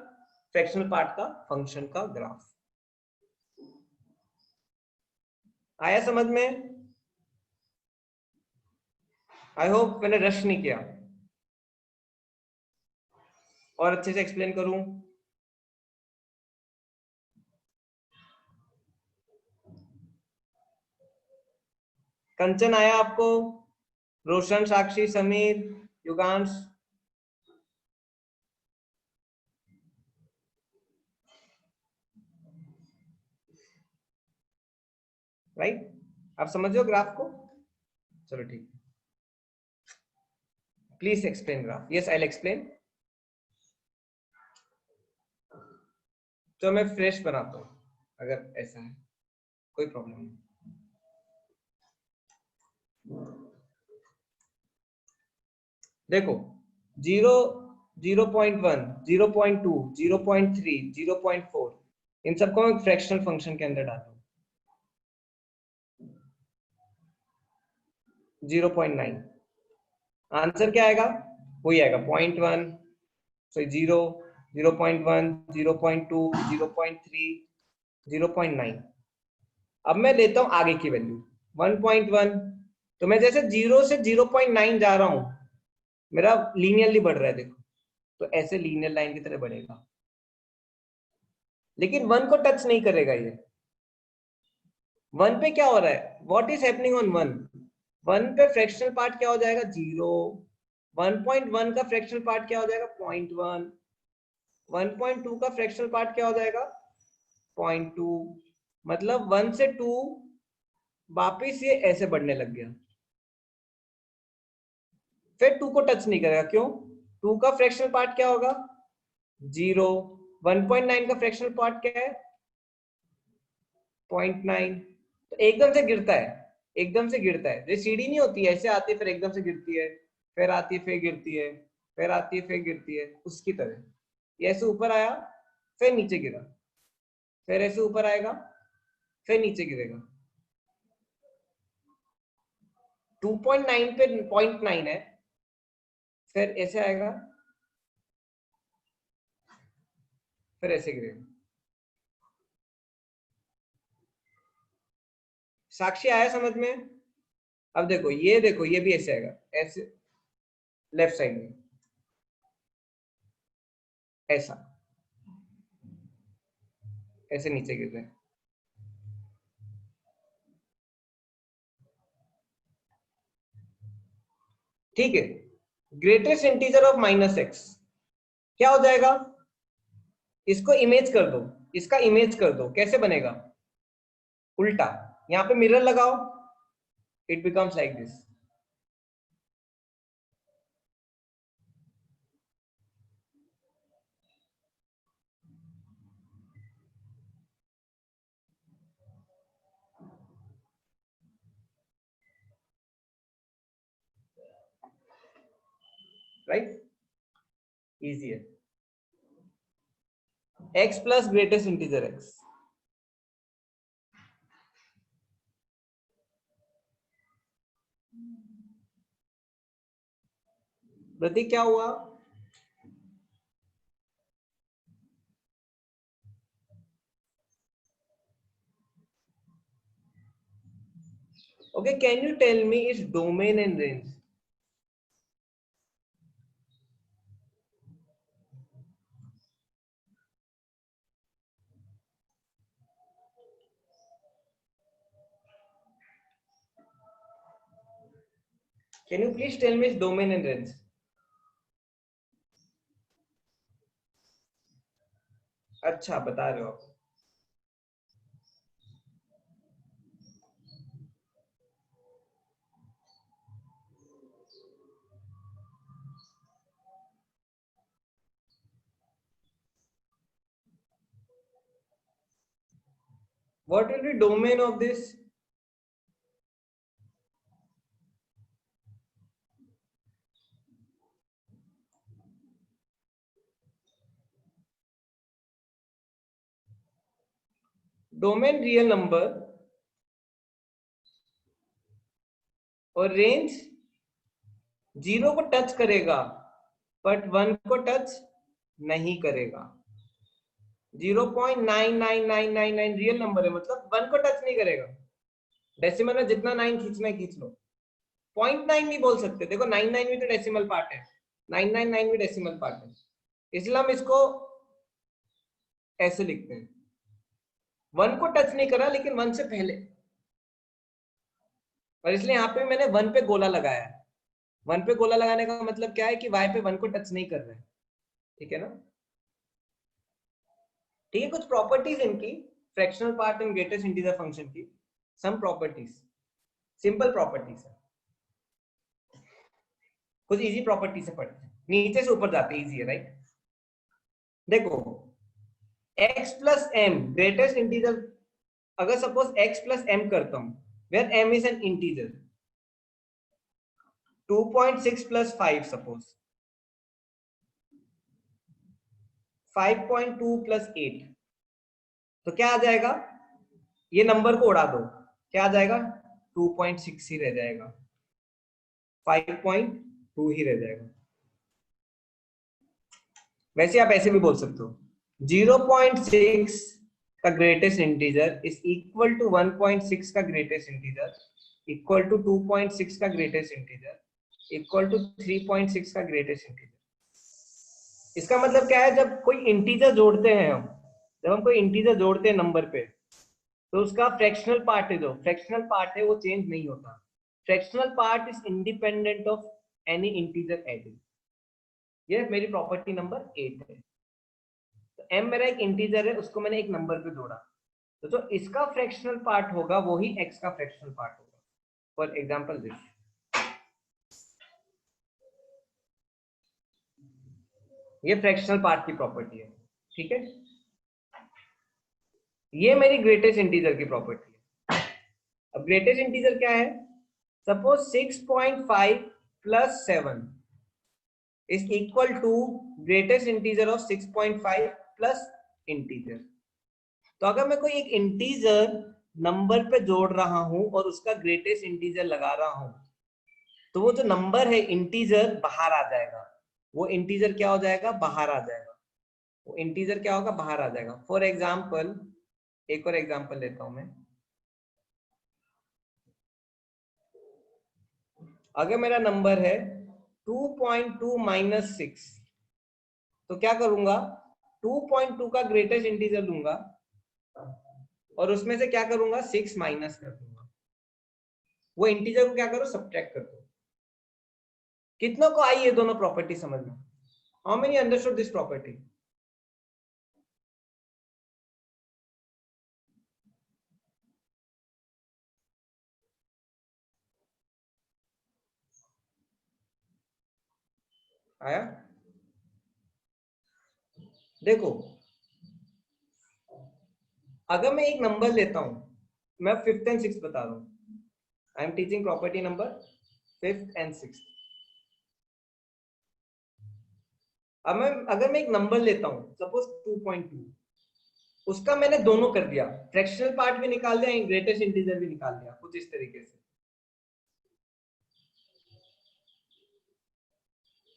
फ्रैक्शनल पार्ट का फंक्शन का ग्राफ। आया समझ में? आई होप मैंने रश नहीं किया, और अच्छे से एक्सप्लेन करूं। कंचन आया आपको, रोशन, साक्षी, समीर, युगांश, राइट? आप समझ रहे हो ग्राफ को? चलो ठीक, please explain graph. Yes, I will explain. तो मैं फ्रेश बनाता हूं, अगर ऐसा है कोई प्रॉब्लम नहीं। देखो 0, 0.1, 0.2, 0.3, 0.4, इन सबको मैं फ्रैक्शनल फंक्शन के अंदर डालता हूं। 0.9 आंसर क्या आएगा, वही आएगा 0.1, सो 0, 0.1, 0.2, 0.3, 0.9। अब मैं लेता हूं आगे की वैल्यू 1.1, तो मैं जैसे 0 से 0.9 जा रहा हूं, मेरा लीनियरली बढ़ रहा है, देखो तो ऐसे लीनियर लाइन की तरह बढ़ेगा, लेकिन 1 को टच नहीं करेगा ये। 1 पे क्या हो रहा है, व्हाट इज हैपनिंग ऑन 1, 1 पे फ्रैक्शनल पार्ट क्या हो जाएगा, 0, 1.1 का फ्रैक्शनल पार्ट क्या हो जाएगा, 0.1, 1.2 का फ्रैक्शनल पार्ट क्या हो जाएगा, 0.2, मतलब 1 से 2 वापिस ये ऐसे बढ़ने लग गया, फिर 2 को टच नहीं करेगा, क्यों, 2 का फ्रैक्शनल पार्ट क्या होगा, 0, 1.9 का फ्रैक्शनल पार्ट क्या है, 0.9, तो एकदम से गिरता है, एकदम से गिरता है, ये सीढ़ी नहीं होती है, ऐसे आती है फिर एकदम से गिरती है, फिर आती है फिर गिरती है, फिर आती है फिर गिरती है, उसकी तरह ये ऐसे ऊपर आया, फिर नीचे गिरा, फिर ऐसे ऊपर आएगा, फिर नीचे गिरेगा। 2.9 पे 0.9 है, फिर ऐसे आएगा, फिर ऐसे गिरेगा। साक्षी आया समझ में? अब देखो ये भी ऐसे आएगा, ऐसे लेफ्ट साइड में ऐसा, ऐसे नीचे गिर रहा है। ठीक है, greatest integer of minus x क्या हो जाएगा? इसको इमेज कर दो, इसका इमेज कर दो, कैसे बनेगा? उल्टा, यहां पे मिरर लगाओ, it becomes like this. Right, easy है। x plus greatest integer x, प्रतीक क्या हुआ? Okay, can you tell me its domain and range? Can you please tell me its domain and range? अच्छा, बता रहे हो आप। What will be domain of this? Domain real number और range 0 को touch करेगा बट 1 को टच नहीं करेगा। 0.99999 रियल नंबर है, मतलब 1 को टच नहीं करेगा। डेसिमल में जितना 9 खींचना है खींच लो, 0.9 नहीं बोल सकते। देखो 99 भी तो डेसिमल पार्ट है, 999 भी डेसिमल पार्ट है, इसलिए हम इसको ऐसे लिखते हैं। 1 को टच नहीं करा लेकिन 1 से पहले, और इसलिए यहाँ पे मैंने 1 पे गोला लगाया है। 1 पे गोला लगाने का मतलब क्या है कि y पे 1 को टच नहीं कर रहे हैं, ठीक है ना? ठीक है, कुछ प्रॉपर्टीज इनकी, fractional part and greatest integer function की सम प्रॉपर्टीज, सिंपल प्रॉपर्टीज है, कुछ इजी प्रॉपर्टीज से पढ़ते हैं, नीचे से ऊपर जाते हैं, इजी है राइट। देखो x plus m greatest integer, अगर सपोज x प्लस m करता हूं where m is an integer, 2.6 plus 5 suppose, 5.2 plus 8, तो क्या आ जाएगा? ये नंबर को उड़ा दो, क्या आ जाएगा? 2.6 ही रह जाएगा, 5.2 ही रह जाएगा। वैसे आप ऐसे भी बोल सकते हो 0.6 का greatest integer is equal to 1.6 का ग्रेटेस्ट इंटीजर इक्वल टू 2.6 का ग्रेटेस्ट इंटीजर इक्वल टू 3.6 का ग्रेटेस्ट इंटीजर। इसका मतलब क्या है? जब कोई इंटीजर जोड़ते हैं हम, जब हम कोई इंटीजर जोड़ते हैं नंबर पे, तो उसका फ्रैक्शनल पार्ट है, जो फ्रैक्शनल पार्ट है वो चेंज नहीं होता। Fractional part is independent of any integer added. ये मेरी प्रॉपर्टी नंबर 8 है। तो m मेरा एक इंटीजर है, उसको मैंने एक नंबर पे जोड़ा, तो जो इसका फ्रैक्शनल पार्ट होगा वो ही x का फ्रैक्शनल पार्ट होगा। फॉर एग्जांपल दिस, ये फ्रैक्शनल पार्ट की प्रॉपर्टी है, ठीक है। ये मेरी ग्रेटेस्ट इंटीजर की प्रॉपर्टी है। अब ग्रेटेस्ट इंटीजर क्या है? Suppose 6.5 plus 7 is equal to greatest integer of 6.5 plus integer. तो अगर मैं कोई एक इंटीजर नंबर पे जोड़ रहा हूं और उसका ग्रेटेस्ट इंटीजर लगा रहा हूं, तो वो जो नंबर है इंटीजर बाहर आ जाएगा। वो इंटीजर क्या हो जाएगा? बाहर आ जाएगा। वो इंटीजर क्या होगा? बाहर आ जाएगा। फॉर एग्जाम्पल, एक और एग्जाम्पल लेता हूं मैं। अगर मेरा नंबर है 2.2 माइनस 6, तो क्या करूंगा? 2.2 का ग्रेटेस्ट इंटीजर लूंगा और उसमें से क्या करूंगा? 6 माइनस कर दूंगा। वो इंटीजर को क्या करो? सब्ट्रैक्ट कर दो। कितनों को आई ये दोनों प्रॉपर्टी समझ में? How many understood this property? आया? देखो अगर मैं एक नंबर लेता हूं, मैं 5th एंड 6th बता रहा हूं, I am teaching property number 5th and 6th। अब अगर मैं एक नंबर लेता हूं सपोज 2.2, उसका मैंने दोनों कर दिया, फ्रैक्शनल पार्ट भी निकाल दिया, ग्रेटेस्ट इंटीजर भी निकाल दिया, कुछ इस तरीके से,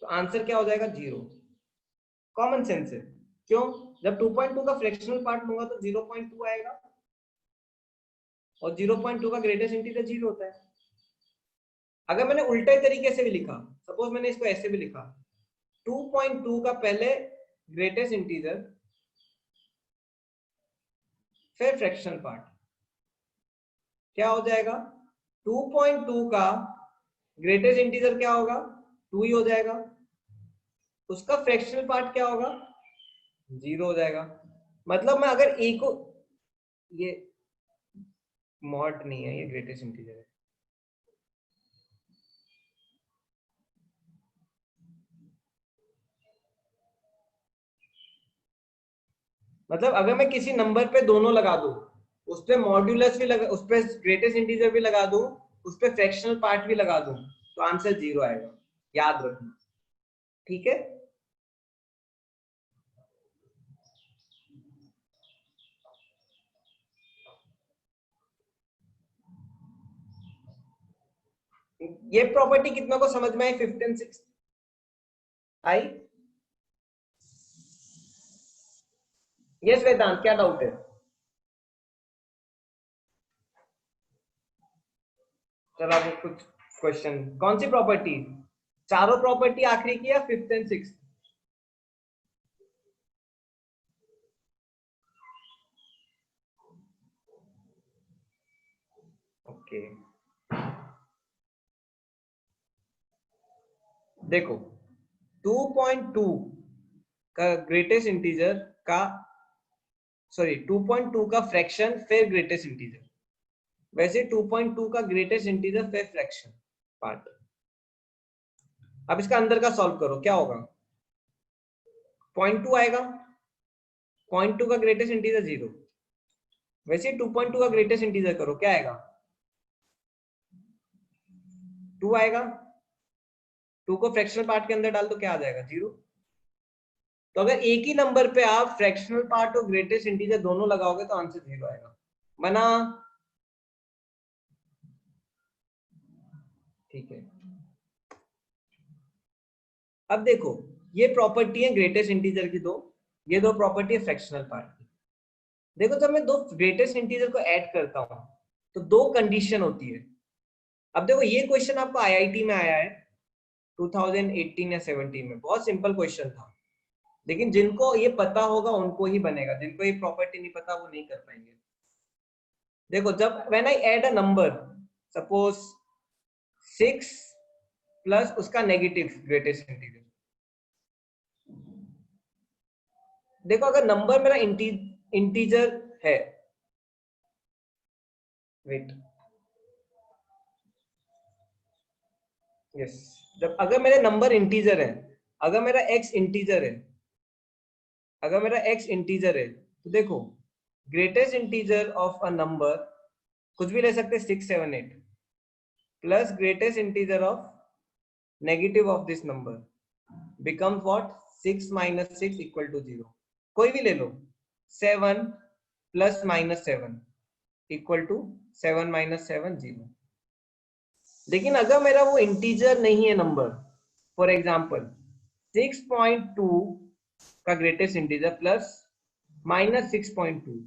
तो आंसर क्या हो जाएगा? 0। कॉमन सेंस है। क्यों? जब 2.2 का फ्रैक्शनल पार्ट लूंगा तो 0.2 आएगा, और 0.2 का ग्रेटेस्ट इंटीजर 0 होता है। अगर मैंने उल्टे तरीके से भी लिखा, सपोज मैंने इसको ऐसे भी लिखा, 2.2 का पहले ग्रेटेस्ट इंटीजर फिर फ्रैक्शनल पार्ट, क्या हो जाएगा? 2.2 का ग्रेटेस्ट इंटीजर क्या होगा? 2 ही हो जाएगा, उसका फ्रैक्शनल पार्ट क्या होगा? 0 हो जाएगा। मतलब मैं अगर ए को, ये मॉड नहीं है, ये ग्रेटेस्ट इंटीजर है, मतलब अगर मैं किसी नंबर पे दोनों लगा दूं, उस पे मॉड्यूलस भी लगा, उस पे ग्रेटेस्ट इंटीजर भी लगा दूं, उस पे फ्रैक्शनल पार्ट भी लगा दूं, तो आंसर 0 आएगा, याद रखना। ठीक है? ये प्रॉपर्टी कितना को समझ में आई? 5th and 6th I? Yes वेदांत, क्या डाउट है? चलो अब कुछ क्वेश्चन, कौन सी प्रॉपर्टी? चारों प्रॉपर्टी आखिरी की या 5th एंड 6th? ओके, देखो 2.2 का ग्रेटेस्ट इंटीजर का, सॉरी 2.2 का फ्रैक्शन फिर ग्रेटेस्ट इंटीजर, वैसे 2.2 का ग्रेटेस्ट इंटीजर फिर फ्रैक्शन पार्ट। अब इसका अंदर का सॉल्व करो, क्या होगा? 0.2 आएगा, 0.2 का ग्रेटेस्ट इंटीजर 0, वैसे 2.2 का ग्रेटेस्ट इंटीजर करो, क्या आएगा? 2 आएगा, 2 को फ्रैक्शनल पार्ट के अंदर डाल तो क्या आ जाएगा? 0। तो अगर एक ही नंबर पे आप फ्रैक्शनल पार्ट और ग्रेटेस्ट इंटीजर दोनों लगाओगे तो आंसर 0 आएगा। बना? ठीक है। अब देखो ये प्रॉपर्टी है ग्रेटेस्ट इंटीजर की दो, ये दो प्रॉपर्टी है फ्रैक्शनल पार्ट की। देखो जब मैं दो ग्रेटेस्ट इंटीजर को ऐड करता हूं तो दो कंडीशन होती है। अब देखो ये क्वेश्चन आपको आईआईटी में आया है 2018 या 17 में, बहुत सिंपल क्वेश्चन था, लेकिन जिनको ये पता होगा उनको ही बनेगा, जिनको ये प्रॉपर्टी नहीं पता वो नहीं कर पाएंगे। देखो जब when I add a number, suppose 6 plus उसका नेगेटिव ग्रेटेस्ट इंटीजर, देखो अगर नंबर मेरा इंटीजर है, वेट, यस, जब अगर मेरे नंबर इंटीजर है, अगर मेरा x इंटीजर है, अगर मेरा x इंटीजर है, तो देखो greatest integer of a number कुछ भी ले सकते, 6 7 8 plus greatest integer of negative of this number becomes what? 6 minus 6 equal to 0। कोई भी ले लो, 7 plus minus 7 equal to 7 minus 7 0। लेकिन अगर मेरा वो इंटीजर नहीं है नंबर, फॉर एग्जाम्पल 6.2 का ग्रेटेस्ट इंटीजर प्लस माइनस 6.2,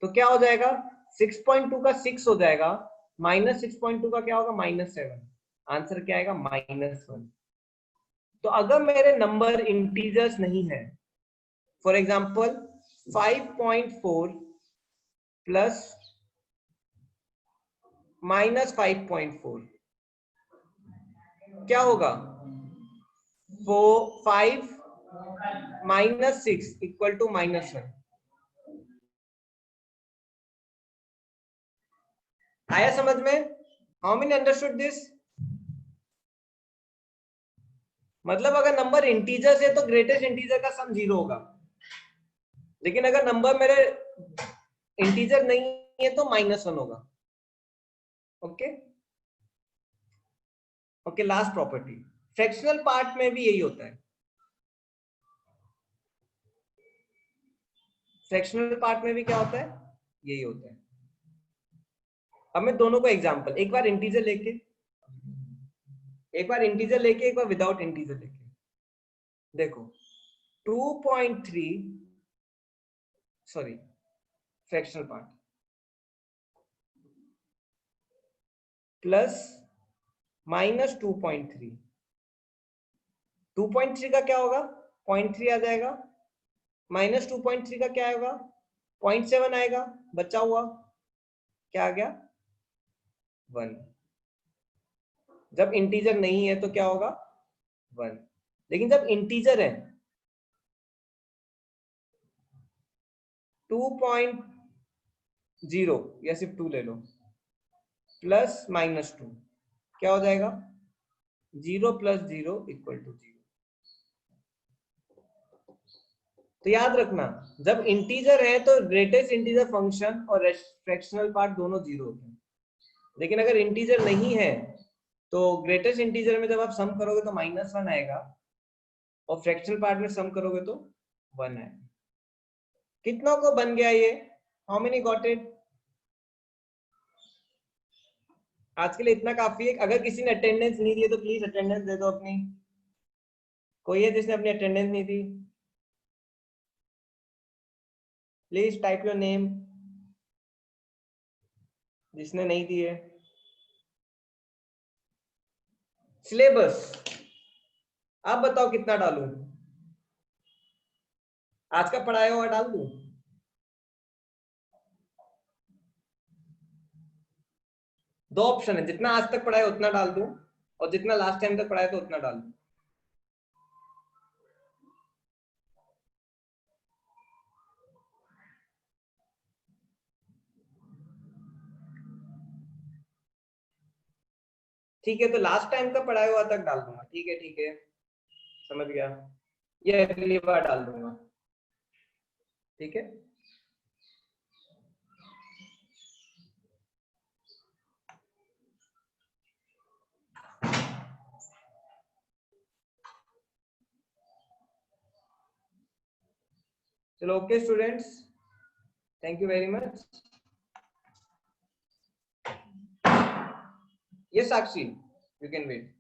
तो क्या हो जाएगा? 6.2 का 6 हो जाएगा, माइनस 6.2 का क्या होगा? -7। आंसर क्या आएगा? -1। तो अगर मेरे नंबर इंटीजर्स नहीं है, फॉर एग्जाम्पल 5.4 प्लस -5.4, क्या होगा 5 - 6 = -1। आया समझ में? How many understood this? मतलब अगर नंबर इंटीजर है तो ग्रेटेस्ट इंटीजर का सम 0 होगा, लेकिन अगर नंबर मेरे इंटीजर नहीं है तो -1 होगा। Okay okay, last property, fractional part में भी यही होता है। फ्रैक्शनल पार्ट में भी क्या होता है? यही होता है। अब मैं दोनों को एग्जांपल, एक बार इंटीजर लेके, एक बार विदाउट इंटीजर लेके देखो। 2.3 सॉरी फ्रैक्शनल पार्ट प्लस -2.3, 2.3 का क्या होगा? 0.3 आ जाएगा, -2.3 का क्या आएगा? 0.7 आएगा, बचा हुआ क्या आ गया? 1। जब इंटीजर नहीं है तो क्या होगा? 1। लेकिन जब इंटीजर है 2.0 या सिर्फ 2 ले लो, प्लस -2 क्या हो जाएगा? 0 + 0 = 0। तो याद रखना, जब इंटीजर है तो ग्रेटेस्ट इंटीजर फंक्शन और फ्रैक्शनल पार्ट दोनों 0 होते हैं। लेकिन अगर इंटीजर नहीं है तो ग्रेटेस्ट इंटीजर में जब आप सम करोगे तो -1 आएगा, और फ्रैक्शनल पार्ट में सम करोगे तो 1 आएगा। कितनों को बन गया ये? How many got it? आज के लिए इतना काफी है। अगर किसी ने अटेंडेंस नहीं दी है तो प्लीज अटेंडेंस दे दो अपनी। कोई है जिसने अपनी अटेंडेंस नहीं दी? प्लीज टाइप योर नेम जिसने नहीं दी है। सिलेबस आप बताओ कितना डालूं? आज का पढ़ाया हुआ डाल दूं? दो ऑप्शन है, जितना आज तक पढ़ाया उतना डाल दूं, और जितना लास्ट टाइम तक पढ़ाया तो उतना डाल दूं। ठीक है, तो लास्ट टाइम का पढ़ाया हुआ तक डाल दूंगा। ठीक है ठीक है, समझ गया। ये अगली बार डाल दूंगा। ठीक है, चलो okay students, thank you very much. ये साक्षी, यू कैन वेट।